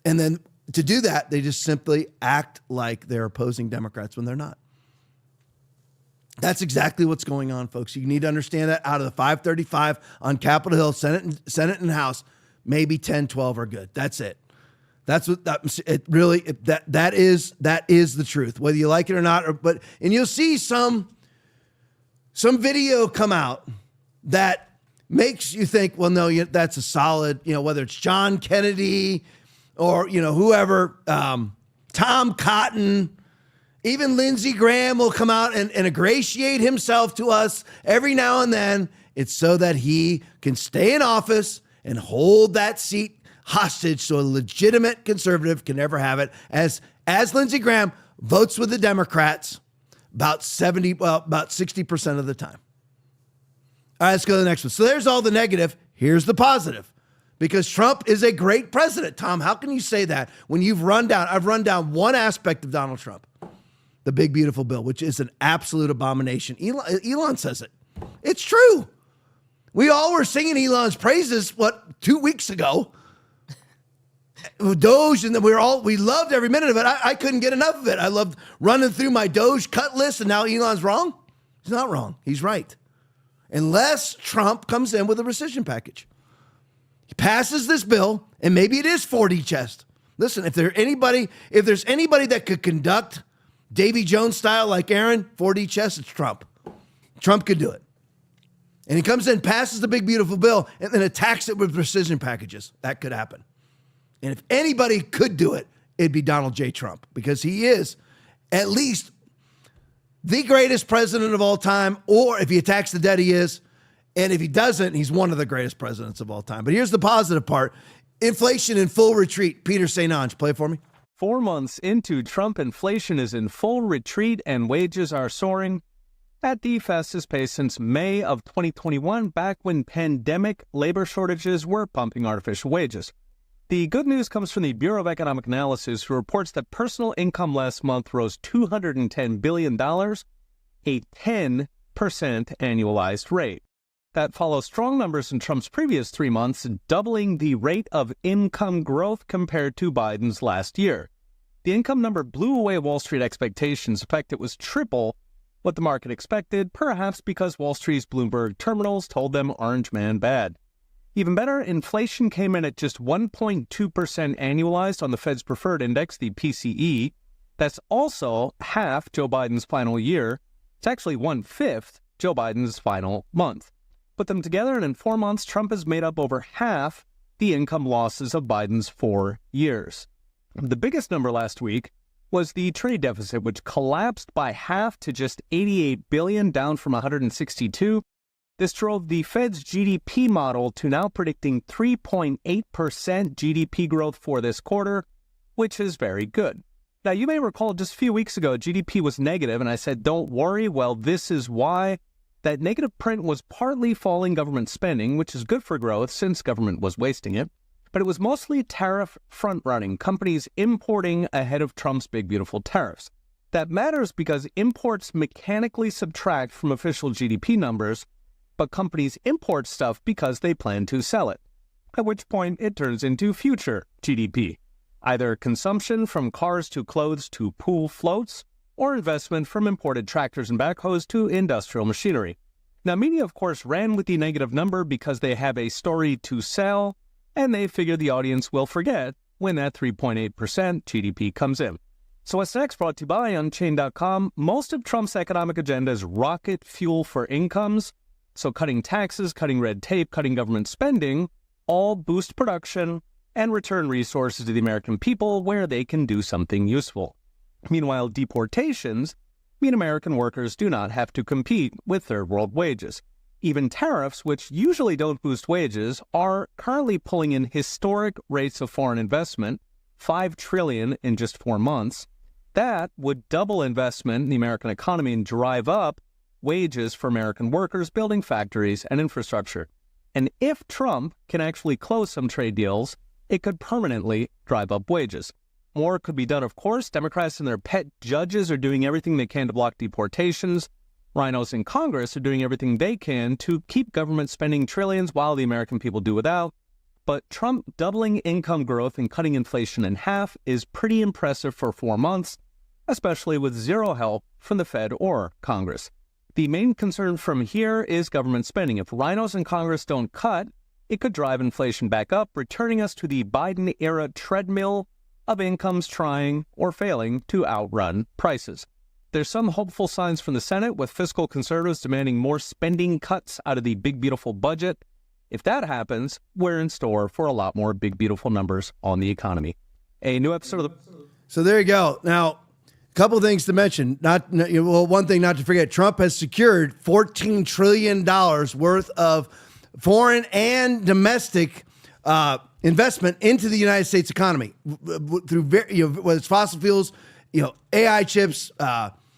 And then to do that, they just simply act like they're opposing Democrats when they're not. That's exactly what's going on, folks. You need to understand that out of the 535 on Capitol Hill, Senate and House, maybe 10, 12 are good. That's it. That is the truth, whether you like it or not. And you'll see some some video come out that makes you think, well, no, that's a solid, whether it's John Kennedy or, whoever, Tom Cotton, even Lindsey Graham will come out and ingratiate himself to us every now and then. It's so that he can stay in office and hold that seat hostage so a legitimate conservative can never have it. As Lindsey Graham votes with the Democrats about 60% of the time. All right, let's go to the next one. So there's all the negative. Here's the positive. Because Trump is a great president. Tom, how can you say that when I've run down one aspect of Donald Trump, the big, beautiful bill, which is an absolute abomination. Elon says it. It's true. We all were singing Elon's praises, 2 weeks ago? Doge, and we loved every minute of it. I couldn't get enough of it. I loved running through my Doge cut list, and now Elon's wrong? He's not wrong. He's right. Unless Trump comes in with a rescission package. He passes this bill, and maybe it is 4D chess. Listen, if there's anybody that could conduct Davy Jones style like Aaron, 4D chess, it's Trump. Trump could do it. And he comes in, passes the big, beautiful bill, and then attacks it with rescission packages. That could happen. And if anybody could do it, it'd be Donald J. Trump, because he is at least the greatest president of all time, or if he attacks the debt, he is. And if he doesn't, he's one of the greatest presidents of all time. But here's the positive part. Inflation in full retreat. Peter St. Ange, play it for me. 4 months into Trump, inflation is in full retreat and wages are soaring at the fastest pace since May of 2021, back when pandemic labor shortages were pumping artificial wages. The good news comes from the Bureau of Economic Analysis, who reports that personal income last month rose $210 billion, a 10% annualized rate. That follows strong numbers in Trump's previous 3 months, doubling the rate of income growth compared to Biden's last year. The income number blew away Wall Street expectations. In fact, it was triple what the market expected, perhaps because Wall Street's Bloomberg terminals told them Orange Man bad. Even better, inflation came in at just 1.2% annualized on the Fed's preferred index, the PCE. That's also half Joe Biden's final year. It's actually 1/5 Joe Biden's final month. Put them together, and in 4 months, Trump has made up over half the income losses of Biden's 4 years. The biggest number last week was the trade deficit, which collapsed by half to just $88 billion, down from $162. This drove the Fed's GDP model to now predicting 3.8% GDP growth for this quarter, which is very good. Now, you may recall just a few weeks ago, GDP was negative, and I said, don't worry. Well, this is why. That negative print was partly falling government spending, which is good for growth since government was wasting it, but it was mostly tariff front-running, companies importing ahead of Trump's big, beautiful tariffs. That matters because imports mechanically subtract from official GDP numbers, but companies import stuff because they plan to sell it, at which point it turns into future GDP, either consumption from cars to clothes to pool floats, or investment from imported tractors and backhoes to industrial machinery. Now, media, of course, ran with the negative number because they have a story to sell, and they figure the audience will forget when that 3.8% GDP comes in. So what's next? Brought to you by Unchained.com. Most of Trump's economic agenda is rocket fuel for incomes. So cutting taxes, cutting red tape, cutting government spending, all boost production and return resources to the American people where they can do something useful. Meanwhile, deportations mean American workers do not have to compete with third world wages. Even tariffs, which usually don't boost wages, are currently pulling in historic rates of foreign investment, $5 trillion in just 4 months. That would double investment in the American economy and drive up wages for American workers building factories and infrastructure. And if Trump can actually close some trade deals, it could permanently drive up wages. More could be done, of course. Democrats and their pet judges are doing everything they can to block deportations. Rhinos in Congress are doing everything they can to keep government spending trillions while the American people do without. But Trump doubling income growth and cutting inflation in half is pretty impressive for 4 months, especially with zero help from the Fed or Congress. The main concern from here is government spending. If rhinos in Congress don't cut, it could drive inflation back up, returning us to the Biden-era treadmill of incomes trying or failing to outrun prices. there's some hopeful signs from the Senate, with fiscal conservatives demanding more spending cuts out of the big, beautiful budget. If that happens, we're in store for a lot more big, beautiful numbers on the economy. A new episode of the... So there you go. Now, a couple of things to mention. One thing not to forget, Trump has secured $14 trillion worth of foreign and domestic investment into the United States economy through whether it's fossil fuels, AI chips,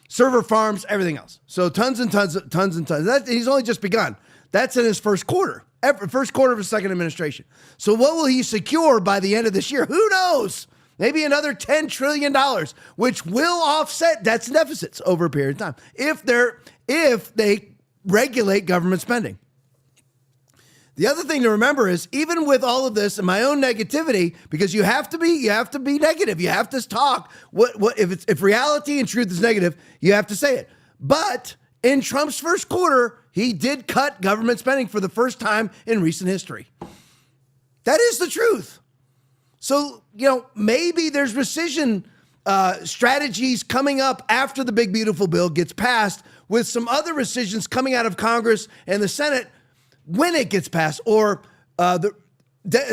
server farms, everything else. So tons and tons and tons. He's only just begun. That's in his first quarter. First quarter of his second administration. So what will he secure by the end of this year? Who knows? Maybe another $10 trillion, which will offset debts and deficits over a period of time if they regulate government spending. The other thing to remember is, even with all of this and my own negativity, because you have to be negative. You have to talk. If reality and truth is negative, you have to say it. But in Trump's first quarter, he did cut government spending for the first time in recent history. That is the truth. So, maybe there's rescission strategies coming up after the big, beautiful bill gets passed, with some other rescissions coming out of Congress and the Senate when it gets passed, or the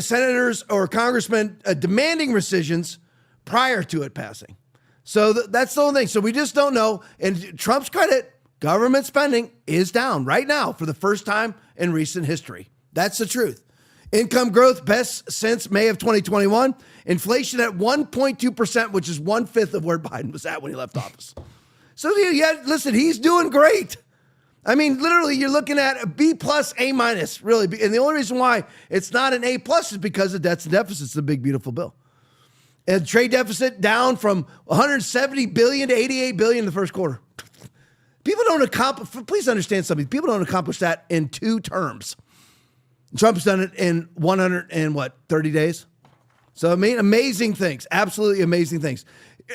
senators or congressmen demanding rescissions prior to it passing. So that's the whole thing. So we just don't know. And Trump's credit, government spending is down right now for the first time in recent history. That's the truth. Income growth best since May of 2021. Inflation at 1.2%, which is 1/5 of where Biden was at when he left office. So listen, he's doing great. I mean, literally, you're looking at a B+, A-, really. And the only reason why it's not an A+ is because of debts and deficits, the big, beautiful bill. And trade deficit down from $170 billion to $88 billion in the first quarter. People don't accomplish, please understand something. People don't accomplish that in 2 terms. Trump's done it in 30 days? So, amazing things. Absolutely amazing things.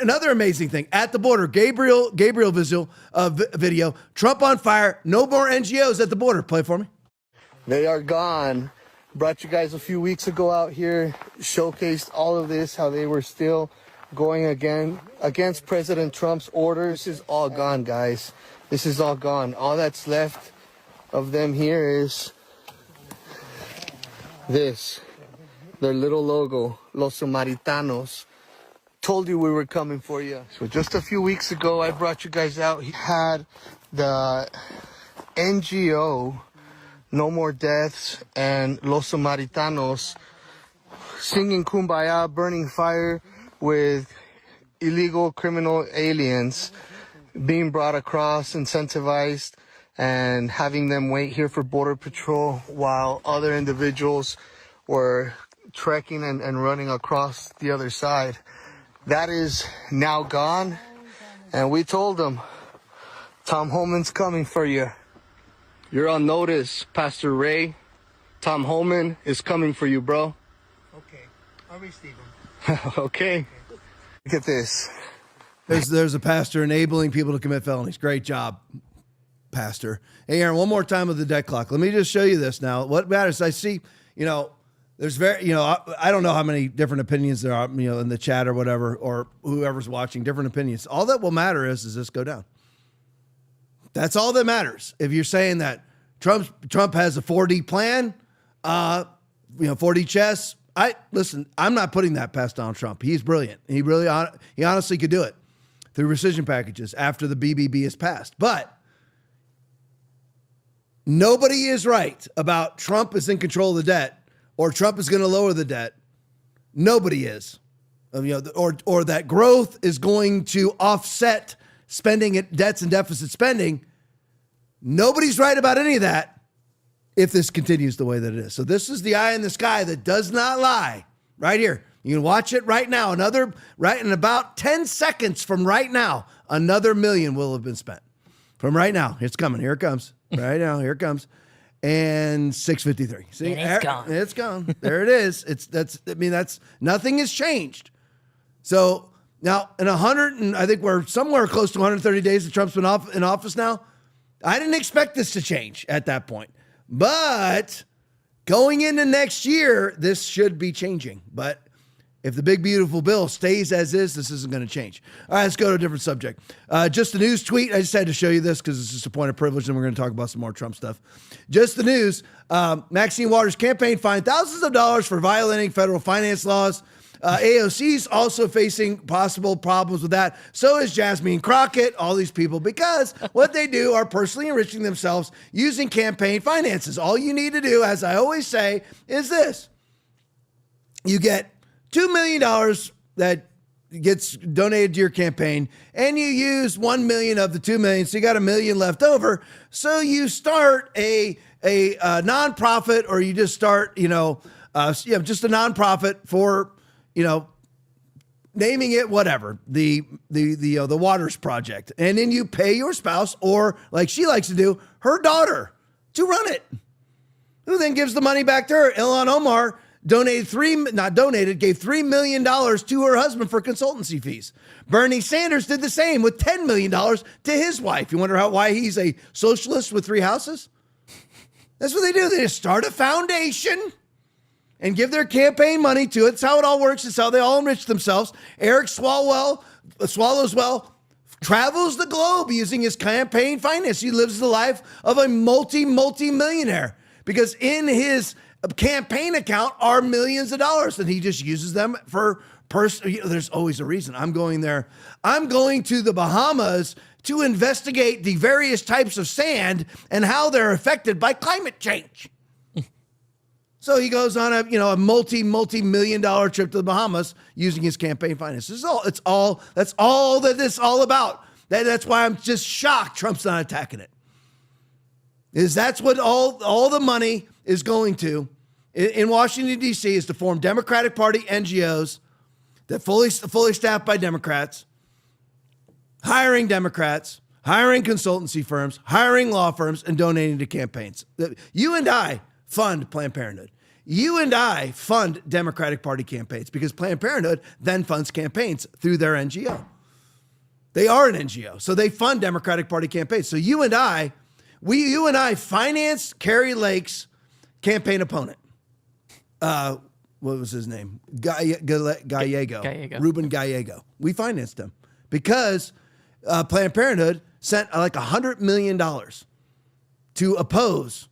Another amazing thing, at the border, Gabriel video, Trump on fire, no more NGOs at the border. Play for me. They are gone. Brought you guys a few weeks ago out here, showcased all of this, how they were still going against President Trump's orders. This is all gone, guys. This is all gone. All that's left of them here is this, their little logo, Los Samaritanos. Told you we were coming for you. So just a few weeks ago, I brought you guys out. He had the NGO, No More Deaths, and Los Samaritanos singing Kumbaya, burning fire with illegal criminal aliens being brought across, incentivized, and having them wait here for Border Patrol while other individuals were trekking and running across the other side. That is now gone, and we told them, Tom Homan's coming for you. You're on notice, Pastor Ray. Tom Homan is coming for you, bro. Okay, I'll receive him. Okay. Look at this. There's a pastor enabling people to commit felonies. Great job, Pastor. Hey, Aaron, one more time with the debt clock. Let me just show you this now. What matters, I see, there's I don't know how many different opinions there are, in the chat or whatever, or whoever's watching, different opinions. All that will matter is, does this go down? That's all that matters. If you're saying that Trump has a 4D plan, 4D chess, I'm not putting that past Donald Trump. He's brilliant. He honestly could do it through rescission packages after the BBB is passed. But nobody is right about Trump is in control of the debt, or Trump is going to lower the debt. Nobody is. Or that growth is going to offset spending at debts and deficit spending. Nobody's right about any of that if this continues the way that it is. So this is the eye in the sky that does not lie. Right here. You can watch it right now. In about 10 seconds from right now, another $1 million will have been spent. From right now. It's coming. Here it comes. Right now. Here it comes. And 6:53. See, and it's gone. It's gone. There it is. That's nothing has changed. So now in I think we're somewhere close to 130 days that Trump's been in office now. I didn't expect this to change at that point, but going into next year, this should be changing. But If the big, beautiful bill stays as is, this isn't going to change. All right, let's go to a different subject. Just the news tweet. I just had to show you this because it's just a point of privilege, and we're going to talk about some more Trump stuff. Just the news. Maxine Waters' campaign fined thousands of dollars for violating federal finance laws. AOC's also facing possible problems with that. So is Jasmine Crockett, all these people, because what they do are personally enriching themselves using campaign finances. All you need to do, as I always say, is this. You get $2 million that gets donated to your campaign, and you use $1 million of the $2 million, so you got $1 million left over. So you start a nonprofit, or you just start, just a nonprofit for, naming it whatever, the Waters Project, and then you pay your spouse, or like she likes to do, her daughter, to run it, who then gives the money back to her. Elon Omar gave $3 million to her husband for consultancy fees. Bernie Sanders did the same with $10 million to his wife. You wonder why he's a socialist with 3 houses? That's what they do. They just start a foundation and give their campaign money to it. It's how it all works. It's how they all enrich themselves. Eric Swalwell travels the globe using his campaign finance. He lives the life of a multi-millionaire because in his campaign account are millions of dollars, and he just uses them for there's always a reason. I'm going there. I'm going to the Bahamas to investigate the various types of sand and how they're affected by climate change. So he goes on a multi-million-dollar trip to the Bahamas using his campaign finance. That's all that this is all about. That's why I'm just shocked Trump's not attacking it. That's what all the money is going to in Washington, D.C. is to form Democratic Party NGOs that fully staffed by Democrats, hiring Democrats, hiring consultancy firms, hiring law firms, and donating to campaigns. You and I fund Planned Parenthood. You and I fund Democratic Party campaigns because Planned Parenthood then funds campaigns through their NGO. They are an NGO, so they fund Democratic Party campaigns. So you and I financed Kari Lake's campaign opponent. What was his name? Gallego. Ruben Gallego. We financed him because Planned Parenthood sent like $100 million to oppose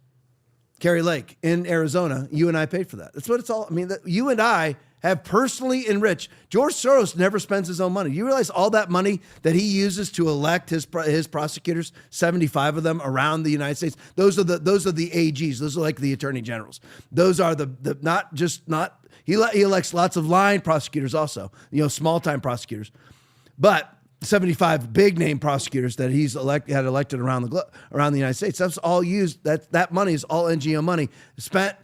Kari Lake in Arizona. You and I paid for that. That's what it's all. I mean, you and I have personally enriched. George Soros never spends his own money. You realize all that money that he uses to elect his prosecutors, 75 of them around the United States. Those are the AGs. Those are like the attorney generals. Those are he elects lots of line prosecutors also, small time prosecutors, but 75 big name prosecutors that he's had elected around the United States. That's all used. That money is all NGO money spent.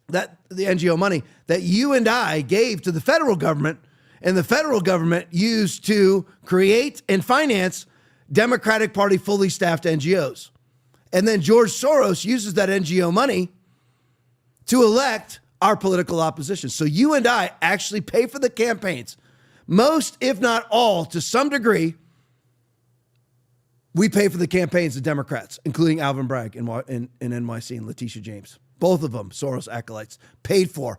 The NGO money that you and I gave to the federal government, and the federal government used to create and finance Democratic Party fully staffed NGOs. And then George Soros uses that NGO money to elect our political opposition. So you and I actually pay for the campaigns. Most, if not all, to some degree, we pay for the campaigns of Democrats, including Alvin Bragg in NYC and Letitia James. Both of them, Soros acolytes, paid for,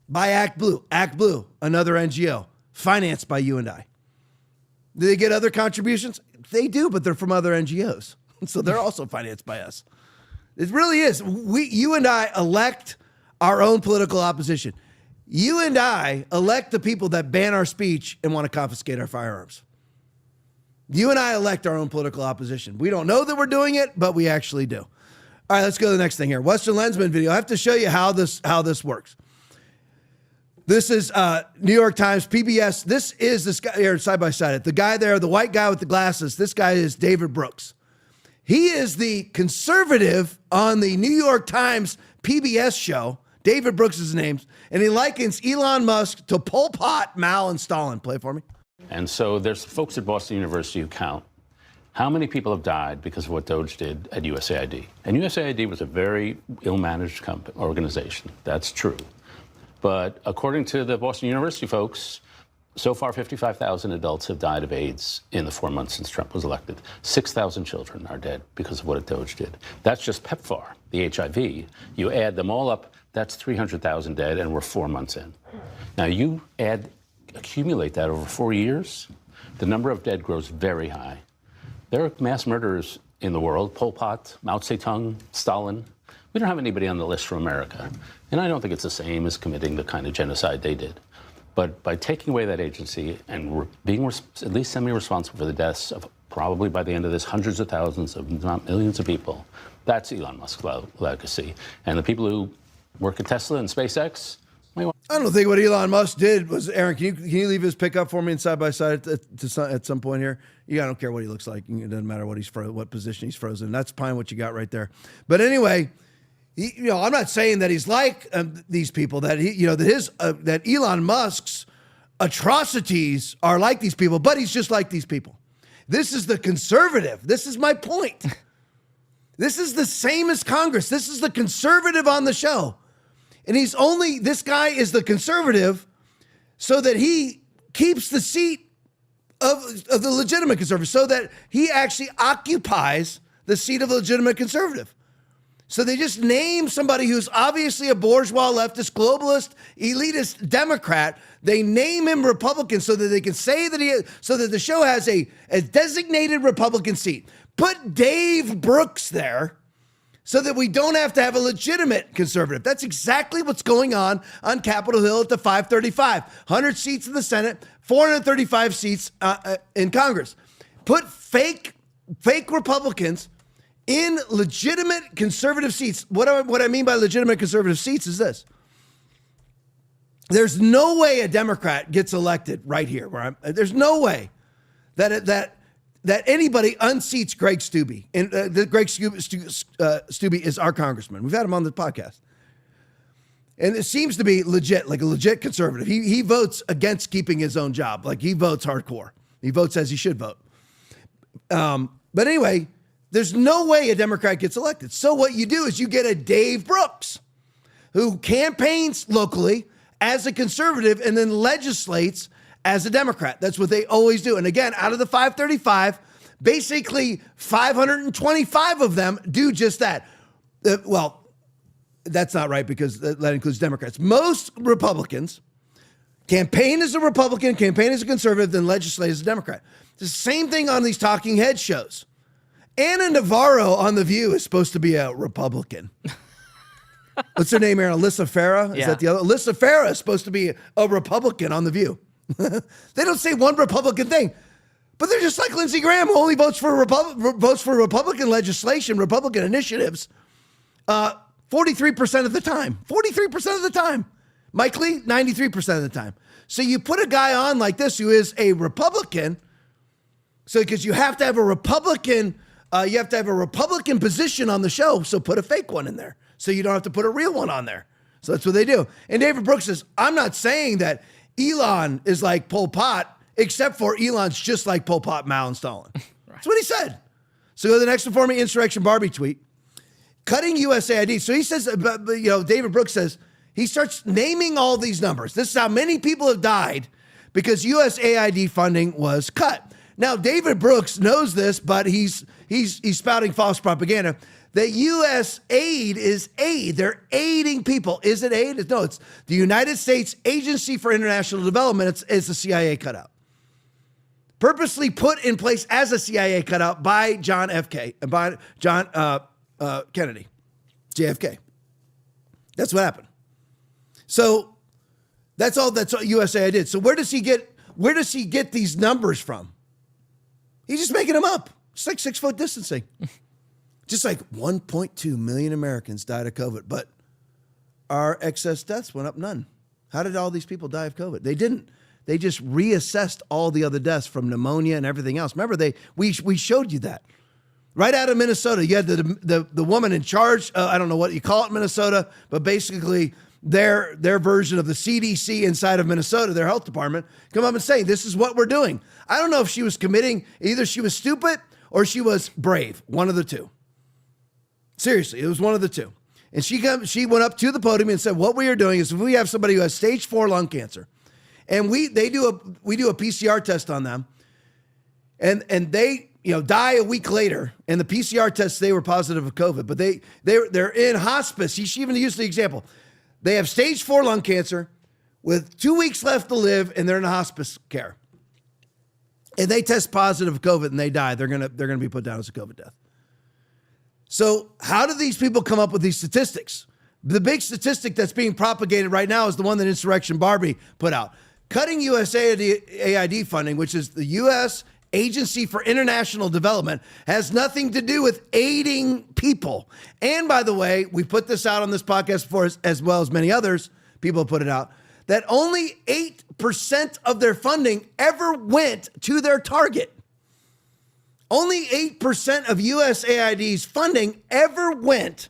by Act Blue. Act Blue, another NGO, financed by you and I. Do they get other contributions? They do, but they're from other NGOs. So they're also financed by us. It really is. You and I elect our own political opposition. You and I elect the people that ban our speech and want to confiscate our firearms. You and I elect our own political opposition. We don't know that we're doing it, but we actually do. All right, let's go to the next thing here. Western Lensman video. I have to show you how this works. This is New York Times, PBS. This is this guy here side by side. The guy there, the white guy with the glasses, this guy is David Brooks. He is the conservative on the New York Times PBS show. David Brooks is his name. And he likens Elon Musk to Pol Pot, Mao, and Stalin. Play it for me. And so there's folks at Boston University who count how many people have died because of what Doge did at USAID. And USAID was a very ill-managed organization. That's true. But according to the Boston University folks, so far 55,000 adults have died of AIDS in the 4 months since Trump was elected. 6,000 children are dead because of what Doge did. That's just PEPFAR, the HIV. You add them all up, That's 300,000 dead, and we're 4 months in. Now, you accumulate that over 4 years, the number of dead grows very high. There are mass murderers in the world, Pol Pot, Mao Zedong, Stalin. We don't have anybody on the list from America. And I don't think it's the same as committing the kind of genocide they did. But by taking away that agency and being at least semi-responsible for the deaths of probably by the end of this hundreds of thousands, if not millions of people, that's Elon Musk's legacy. And the people who work at Tesla and SpaceX, I don't think what Elon Musk did was, Aaron, can you leave his pickup for me and side by side at some point here? I don't care what he looks like. It doesn't matter what position he's frozen. That's fine what you got right there. But anyway, I'm not saying that he's like these people, that that Elon Musk's atrocities are like these people, but he's just like these people. This is the conservative. This is my point. This is the same as Congress. This is the conservative on the show. And this guy is the conservative so that he keeps the seat of the legitimate conservative, so that he actually occupies the seat of the legitimate conservative. So they just name somebody who's obviously a bourgeois, leftist, globalist, elitist Democrat. They name him Republican so that they can say that so that the show has a designated Republican seat. Put Dave Brooks there so that we don't have to have a legitimate conservative. That's exactly what's going on Capitol Hill at the 535. 100 seats in the Senate, 435 seats in Congress. Put fake Republicans in legitimate conservative seats. What I mean by legitimate conservative seats is this. There's no way a Democrat gets elected right here. There's no way that anybody unseats Greg Steube. And Greg Steube is our congressman. We've had him on the podcast. And it seems to be legit, like a legit conservative. He votes against keeping his own job. Like, he votes hardcore. He votes as he should vote. But anyway, there's no way a Democrat gets elected. So what you do is you get a Dave Brooks who campaigns locally as a conservative and then legislates as a Democrat. That's what they always do. And again, out of the 535, basically 525 of them do just that. Well, that's not right, because that includes Democrats. Most Republicans campaign as a Republican, campaign as a conservative, then legislate as a Democrat. It's the same thing on these talking head shows. Anna Navarro on The View is supposed to be a Republican. What's her name, Aaron? Alyssa Farah? Is that the other? Alyssa Farah is supposed to be a Republican on The View. They don't say one Republican thing, but they're just like Lindsey Graham, who only votes for Republican legislation, Republican initiatives, 43% of the time. 43% of the time. Mike Lee, 93% of the time. So you put a guy on like this who is a Republican, so because you have to have a Republican position on the show, so put a fake one in there, so you don't have to put a real one on there. So that's what they do. And David Brooks says, I'm not saying that Elon is like Pol Pot, except for Elon's just like Pol Pot, Mao, and Stalin. Right. That's what he said. So go to the next Inform Me Insurrection Barbie tweet. Cutting USAID. So he says, David Brooks says, he starts naming all these numbers. This is how many people have died because USAID funding was cut. Now, David Brooks knows this, but he's spouting false propaganda that U.S. aid is aid. They're aiding people. Is it aid? No, it's the United States Agency for International Development. It's a CIA cutout. Purposely put in place as a CIA cutout by John Kennedy, JFK. That's what happened. So that's all USAID did. So where does he get these numbers from? He's just making them up. It's like 6 foot distancing. Just like 1.2 million Americans died of COVID, but our excess deaths went up none. How did all these people die of COVID? They didn't. They just reassessed all the other deaths from pneumonia and everything else. Remember, we showed you that. Right out of Minnesota, you had the woman in charge. I don't know what you call it in Minnesota, but basically their version of the CDC inside of Minnesota, their health department, come up and say, this is what we're doing. I don't know if she was committing, either she was stupid or she was brave, one of the two. Seriously, it was one of the two. And she went up to the podium and said, what we are doing is if we have somebody who has stage 4 lung cancer, and we do a PCR test on them, and they die a week later, and the PCR tests, they were positive of COVID, but they're in hospice. She even used the example. They have stage 4 lung cancer with 2 weeks left to live, and they're in hospice care. And they test positive for COVID and they die. They're gonna be put down as a COVID death. So how do these people come up with these statistics? The big statistic that's being propagated right now is the one that Insurrection Barbie put out. Cutting USAID funding, which is the U.S. Agency for International Development, has nothing to do with aiding people. And by the way, we put this out on this podcast before, as well as many others, people have put it out, that only 8% of their funding ever went to their target. Only 8% of USAID's funding ever went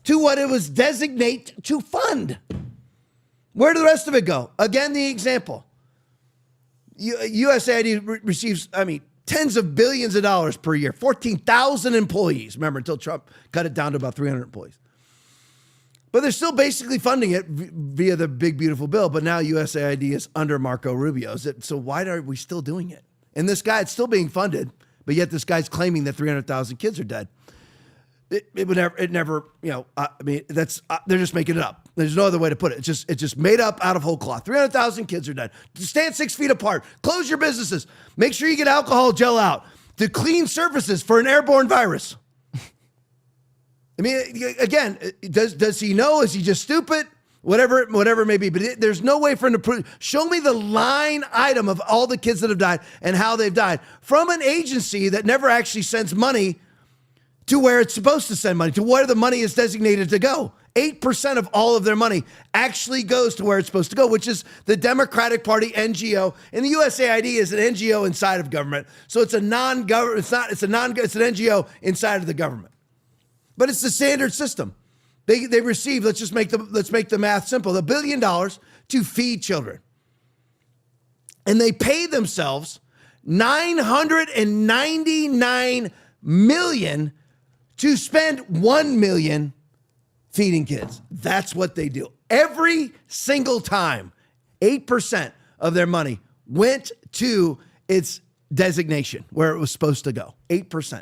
to what it was designated to fund. Where did the rest of it go? Again, the example. USAID receives, tens of billions of dollars per year, 14,000 employees. Remember, until Trump cut it down to about 300 employees. But they're still basically funding it via the big, beautiful bill. But now USAID is under Marco Rubio. So why are we still doing it? And this guy, it's still being funded, but yet this guy's claiming that 300,000 kids are dead. They're just making it up. There's no other way to put it. It's just made up out of whole cloth. 300,000 kids are dead. Stand 6 feet apart. Close your businesses. Make sure you get alcohol gel out to clean surfaces for an airborne virus. Again, does he know? Is he just stupid? Whatever it may be. But there's no way for him to prove. Show me the line item of all the kids that have died and how they've died from an agency that never actually sends money to where it's supposed to send money, to where the money is designated to go. 8% of all of their money actually goes to where it's supposed to go, which is the Democratic Party NGO. And the USAID is an NGO inside of government. So it's a non-government, it's an NGO inside of the government. But it's the standard system. They receive, let's make the math simple, $1 billion to feed children. And they pay themselves $999 million to spend $1 million feeding kids. That's what they do. Every single time, 8% of their money went to its designation where it was supposed to go. 8%.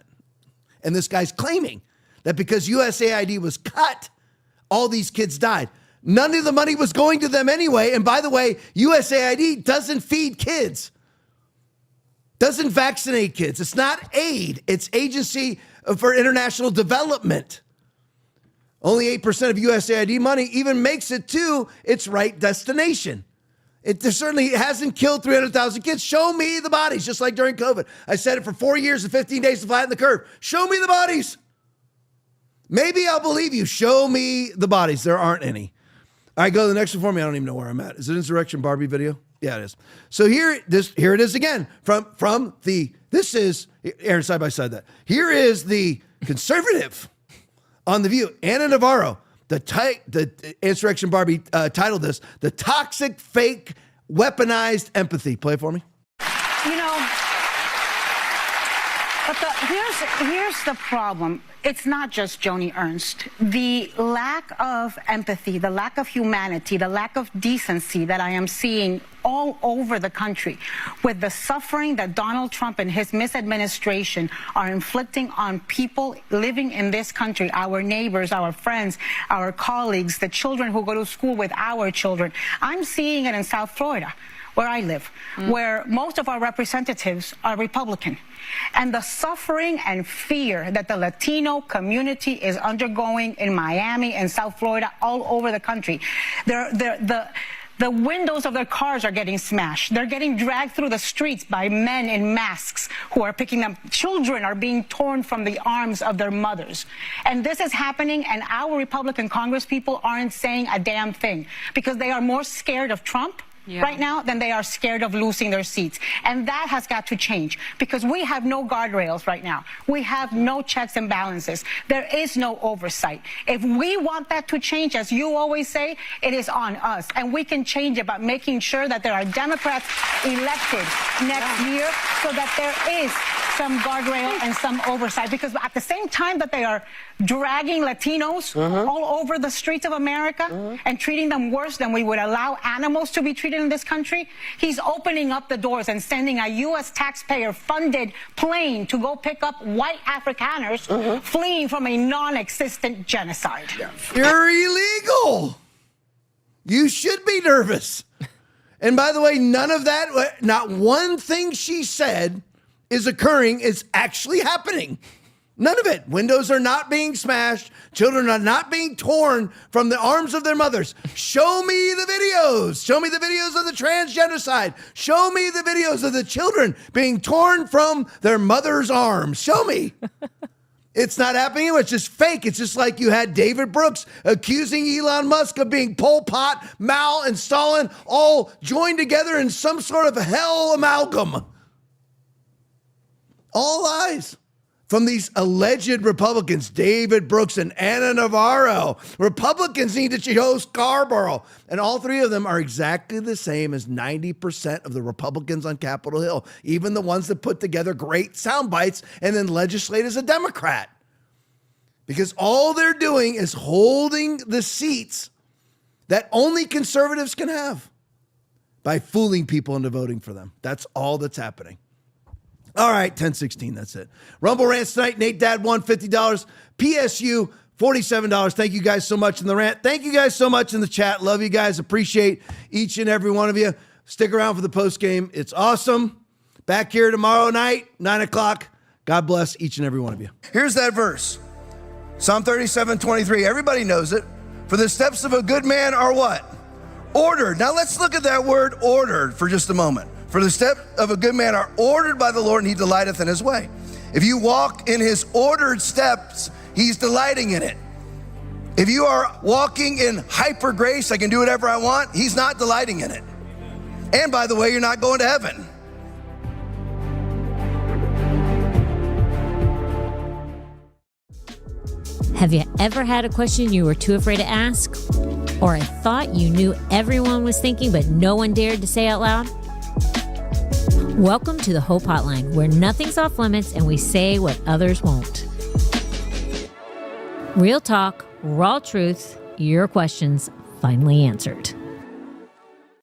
And this guy's claiming that because USAID was cut, all these kids died. None of the money was going to them anyway. And by the way, USAID doesn't feed kids, doesn't vaccinate kids. It's not aid. It's Agency for International Development. Only 8% of USAID money even makes it to its right destination. It certainly hasn't killed 300,000 kids. Show me the bodies, just like during COVID. I said it for 4 years and 15 days to flatten the curve. Show me the bodies. Maybe I'll believe you. Show me the bodies. There aren't any. All right, go to the next one for me. I don't even know where I'm at. Is it Insurrection Barbie video? Yeah, it is. So here it is again this is Aaron side by side that. Here is the conservative on The View. Anna Navarro, the Insurrection Barbie titled this, "The Toxic Fake Weaponized Empathy." Play it for me. But here's the problem. It's not just Joni Ernst. The lack of empathy, the lack of humanity, the lack of decency that I am seeing all over the country with the suffering that Donald Trump and his misadministration are inflicting on people living in this country, our neighbors, our friends, our colleagues, the children who go to school with our children. I'm seeing it in South Florida, where I live, where most of our representatives are Republican. And the suffering and fear that the Latino community is undergoing in Miami and South Florida, all over the country. The windows of their cars are getting smashed. They're getting dragged through the streets by men in masks who are picking them. Children are being torn from the arms of their mothers. And this is happening, and our Republican congresspeople aren't saying a damn thing because they are more scared of Trump right now than they are scared of losing their seats. And that has got to change because we have no guardrails right now. We have no checks and balances. There is no oversight. If we want that to change, as you always say, it is on us. And we can change it by making sure that there are Democrats elected next year so that there is some guardrail and some oversight. Because at the same time that they are dragging Latinos all over the streets of America and treating them worse than we would allow animals to be treated in this country, he's opening up the doors and sending a U.S. taxpayer-funded plane to go pick up white Afrikaners fleeing from a non-existent genocide. You're illegal. You should be nervous. And by the way, none of that, not one thing she said is occurring, is actually happening. None of it. Windows are not being smashed. Children are not being torn from the arms of their mothers. Show me the videos. Show me the videos of the transgenocide. Show me the videos of the children being torn from their mother's arms. Show me. It's not happening. It's just fake. It's just like you had David Brooks accusing Elon Musk of being Pol Pot, Mao, and Stalin all joined together in some sort of hell amalgam. All lies from these alleged Republicans, David Brooks and Anna Navarro. Republicans need to show Scarborough. And all three of them are exactly the same as 90% of the Republicans on Capitol Hill, even the ones that put together great sound bites and then legislate as a Democrat. Because all they're doing is holding the seats that only conservatives can have by fooling people into voting for them. That's all that's happening. All right, 10-16, that's it. Rumble Rants tonight, Nate Dad won $50. PSU, $47. Thank you guys so much in the rant. Thank you guys so much in the chat. Love you guys. Appreciate each and every one of you. Stick around for the post game. It's awesome. Back here tomorrow night, 9 o'clock. God bless each and every one of you. Here's that verse. Psalm 37:23. Everybody knows it. For the steps of a good man are what? Ordered. Now let's look at that word ordered for just a moment. For the steps of a good man are ordered by the Lord, and he delighteth in his way. If you walk in his ordered steps, he's delighting in it. If you are walking in hyper grace, I can do whatever I want, he's not delighting in it. And by the way, you're not going to heaven. Have you ever had a question you were too afraid to ask? Or a thought you knew everyone was thinking but no one dared to say out loud? Welcome to the Hope Hotline, where nothing's off limits and we say what others won't. Real talk, raw truth, your questions finally answered.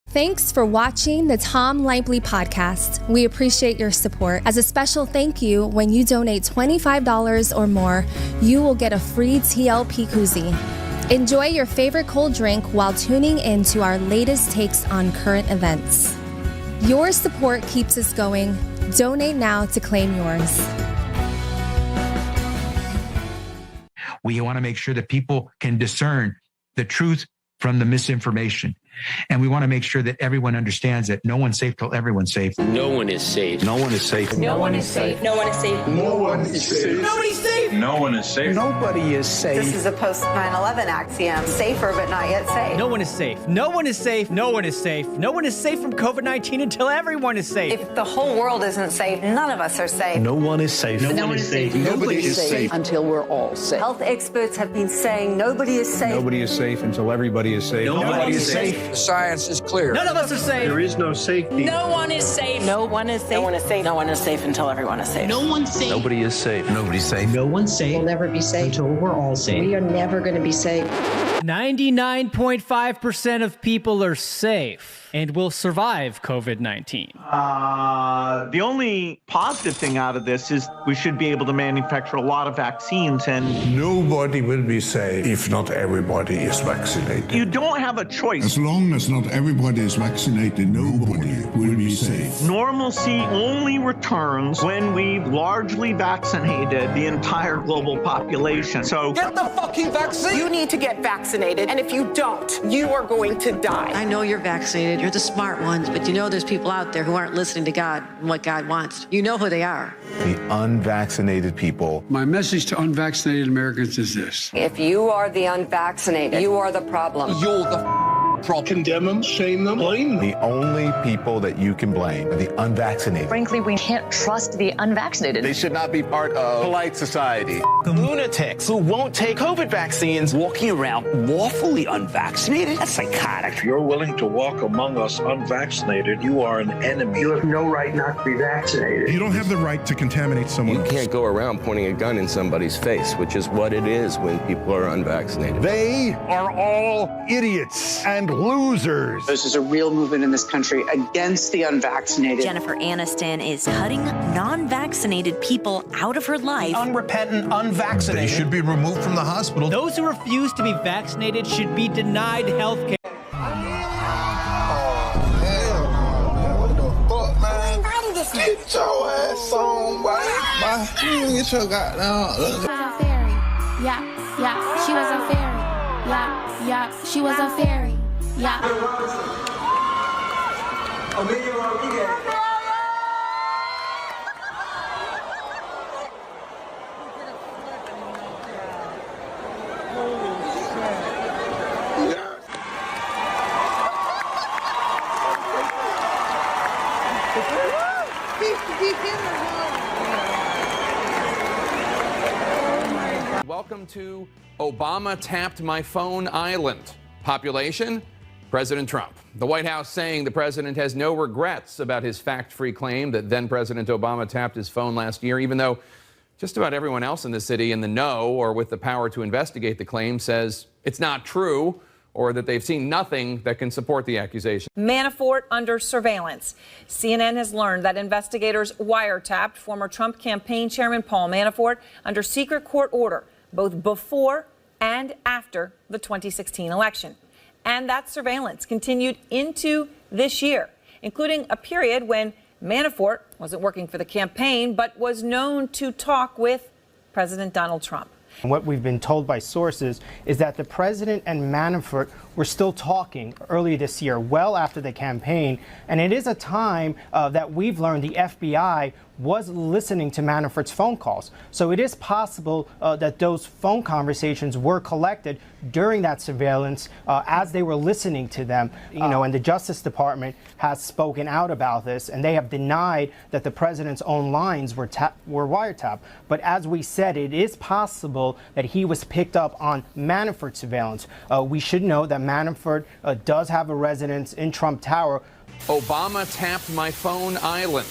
Thanks for watching the Tom Laipply podcast. We appreciate your support. As a special thank you, when you donate $25 or more, you will get a free TLP koozie. Enjoy your favorite cold drink while tuning in to our latest takes on current events. Your support keeps us going. Donate now to claim yours. We want to make sure that people can discern the truth from the misinformation. And we want to make sure that everyone understands that no one's safe till everyone's safe. No one is safe. No one is safe. No one is safe. No one is safe. No one is safe. Nobody's safe. No one is safe. Nobody is safe. This is a post 9/11 axiom. Safer, but not yet safe. No one is safe. No one is safe. No one is safe. No one is safe from COVID-19 until everyone is safe. If the whole world isn't safe, none of us are safe. No one is safe. No one is safe. Nobody is safe until we're all safe. Health experts have been saying nobody is safe. Nobody is safe until everybody is safe. Nobody is safe. The science is clear. None of us are safe. There is no safety. No one is safe. No one is safe. No one is safe. No one is safe until everyone is safe. No one's safe. Nobody is safe. Nobody's safe. No one's safe. We'll never be safe until we're all safe. We are never going to be safe. 99.5% of people are safe and will survive COVID-19. The only positive thing out of this is we should be able to manufacture a lot of vaccines, and Nobody will be safe if not everybody is vaccinated. you don't have a choice. As long as not everybody is vaccinated, nobody will be safe. Normalcy only returns when we've largely vaccinated the entire global population. So Get the fucking vaccine. You need to get vaccinated, and if you don't, you are going to die. I know you're vaccinated. You're the smart ones, but you know there's people out there who aren't listening to God and what God wants. You know who they are. The unvaccinated people. My message to unvaccinated Americans is this. If you are the unvaccinated, you are the problem. You're the problem. Condemn them, shame them, blame them. The only people that you can blame are the unvaccinated. Frankly, we can't trust the unvaccinated. They should not be part of polite society. Lunatics who won't take COVID vaccines walking around lawfully unvaccinated? That's psychotic. If you're willing to walk among us unvaccinated, you are an enemy. You have no right not to be vaccinated. You don't have the right to contaminate someone You else. can't go around pointing a gun in somebody's face, which is what it is when people are unvaccinated. They are all idiots and losers. This is a real movement in this country against the unvaccinated. Jennifer Aniston is cutting non-vaccinated people out of her life. unrepentant, unvaccinated. They should be removed from the hospital. Those who refuse to be vaccinated should be denied health care. Get your ass on, boy. Get your goddamn. She was a fairy. Yeah, yeah. She was a fairy. Yeah, yeah. She was a fairy. Yeah. Welcome to Obama Tapped My Phone Island. Population? President Trump. The White House saying the president has no regrets about his fact-free claim that then-President Obama tapped his phone last year, even though just about everyone else in the city in the know or with the power to investigate the claim says it's not true or that they've seen nothing that can support the accusation. Manafort under surveillance. CNN has learned that investigators wiretapped former Trump campaign chairman Paul Manafort under secret court order, both before and after the 2016 election. And that surveillance continued into this year, including a period when Manafort wasn't working for the campaign, but was known to talk with President Donald Trump. And what we've been told by sources is that the president and Manafort were still talking early this year, well after the campaign. And it is a time that we've learned the FBI was listening to Manafort's phone calls. So it is possible that those phone conversations were collected during that surveillance as they were listening to them. And the Justice Department has spoken out about this, and they have denied that the president's own lines were wiretapped. But as we said, it is possible that he was picked up on Manafort surveillance. We should know that Manafort does have a residence in Trump Tower. Obama tapped my phone island.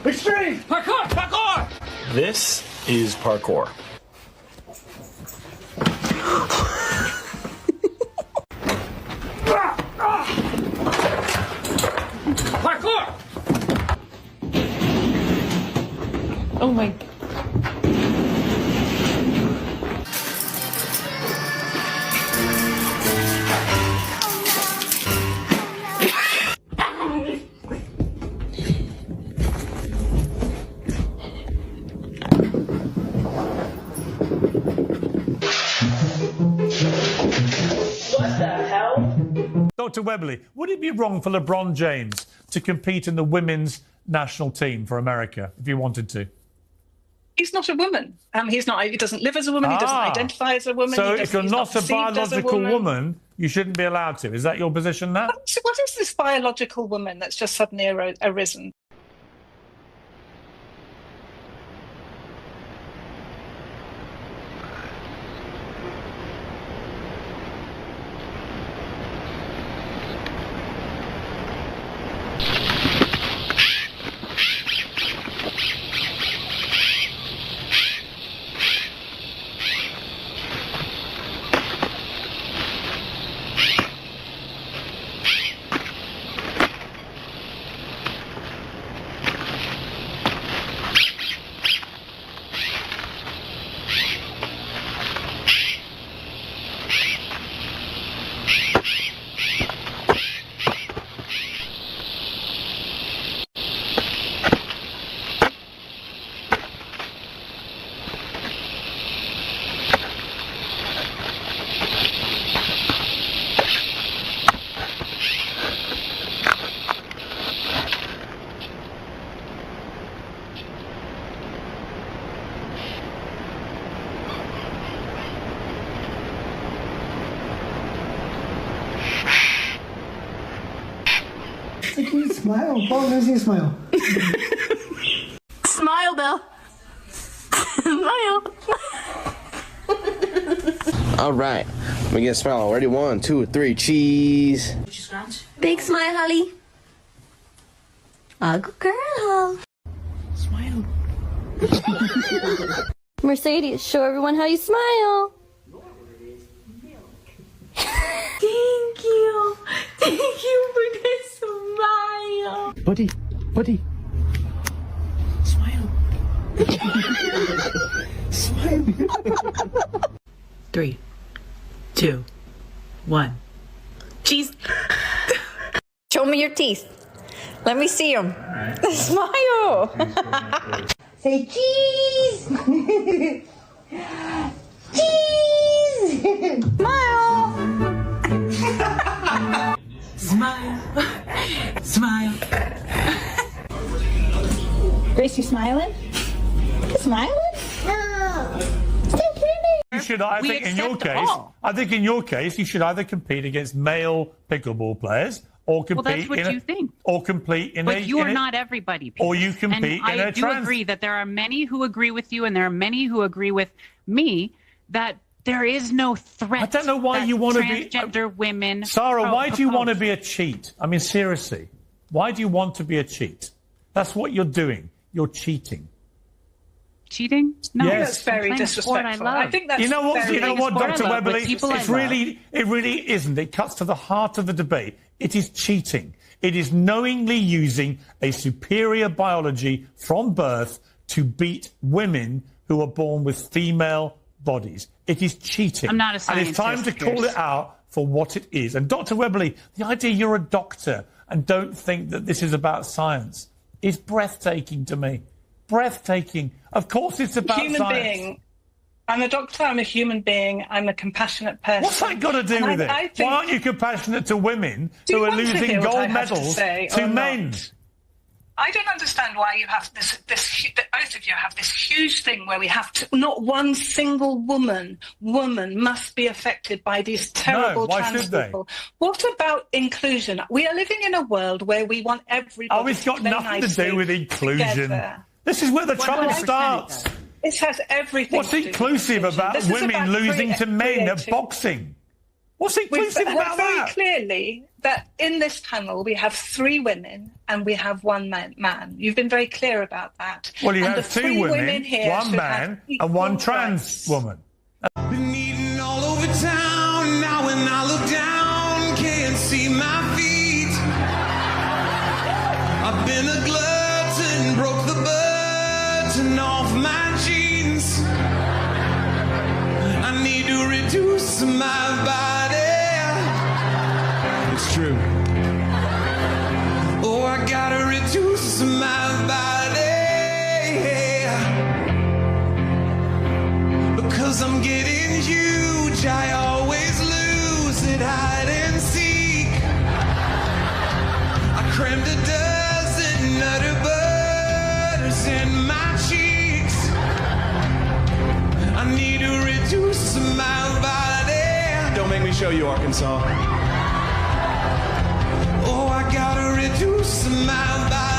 Extreme! Parkour! Parkour! This is parkour. Parkour! Oh my. Dr. Webley, would it be wrong for LeBron James to compete in the women's national team for America if he wanted to? He's not a woman. He doesn't live as a woman. He doesn't identify as a woman. So if you're not a biological woman, you shouldn't be allowed to. Is that your position now? So what is this biological woman that's just suddenly arisen? Can you smile? Paul, let me see you smile. Smile, Bill. Smile. All right. Let me get a smile. Ready? 1, 2, 3. Cheese. Big smile, Holly. A good girl. Smile. Mercedes, show everyone how you smile. Thank you. Thank you for this smile. Buddy. Smile. Smile. 3, 2, 1. Cheese. Show me your teeth. Let me see them. Smile. Say cheese. Cheese. Smile. Smile. Smile. Grace, you smiling? You smiling? No. So pretty. You should, I think in your case, you should either compete against male pickleball players or compete that's what you think. Or compete in but you are not everybody, Peter. Or you compete and in a I do agree that there are many who agree with you and there are many who agree with me that there is no threat. I don't know why you want to be transgender women. Sarah, why do you want to be a cheat? I mean, seriously, why do you want to be a cheat? That's what you're doing. You're cheating. Cheating? No, yes. That's very disrespectful. I think that's you know what, Dr. Webley? It really isn't. It cuts to the heart of the debate. It is cheating. It is knowingly using a superior biology from birth to beat women who are born with female bodies. It is cheating. I'm not a scientist. And it's time to call it out for what it is. And Dr. Webley, the idea you're a doctor and don't think that this is about science is breathtaking to me. Breathtaking. Of course it's about science. Being. I'm a doctor, I'm a human being, I'm a compassionate person. What's that got to do with it? Why aren't you compassionate to women who are losing gold medals to men? I don't understand why you have this both of you have this huge thing where we have to, not one single woman must be affected by these terrible trans people. What about inclusion? We are living in a world where we want everybody. Oh, it's got nothing to do with inclusion. Together. This is where the trouble starts. It has everything. What's inclusive about women losing to men at boxing? What's inclusive about that? Very clearly that in this panel we have 3 women and we have 1 man. You've been very clear about that. Well, you have 2 women, 1 man, and 1 trans woman. Been eating all over town. Now when I look down, can't see my feet. I've been a glutton, broke the button off my jeans. I need to reduce my body. It's true. Oh, I gotta reduce my body. Because I'm getting huge. I always lose at hide and seek. I crammed a dozen Nutter Butters in my cheeks. I need to reduce my body. Don't make me show you, Arkansas. Oh, I gotta reduce my body.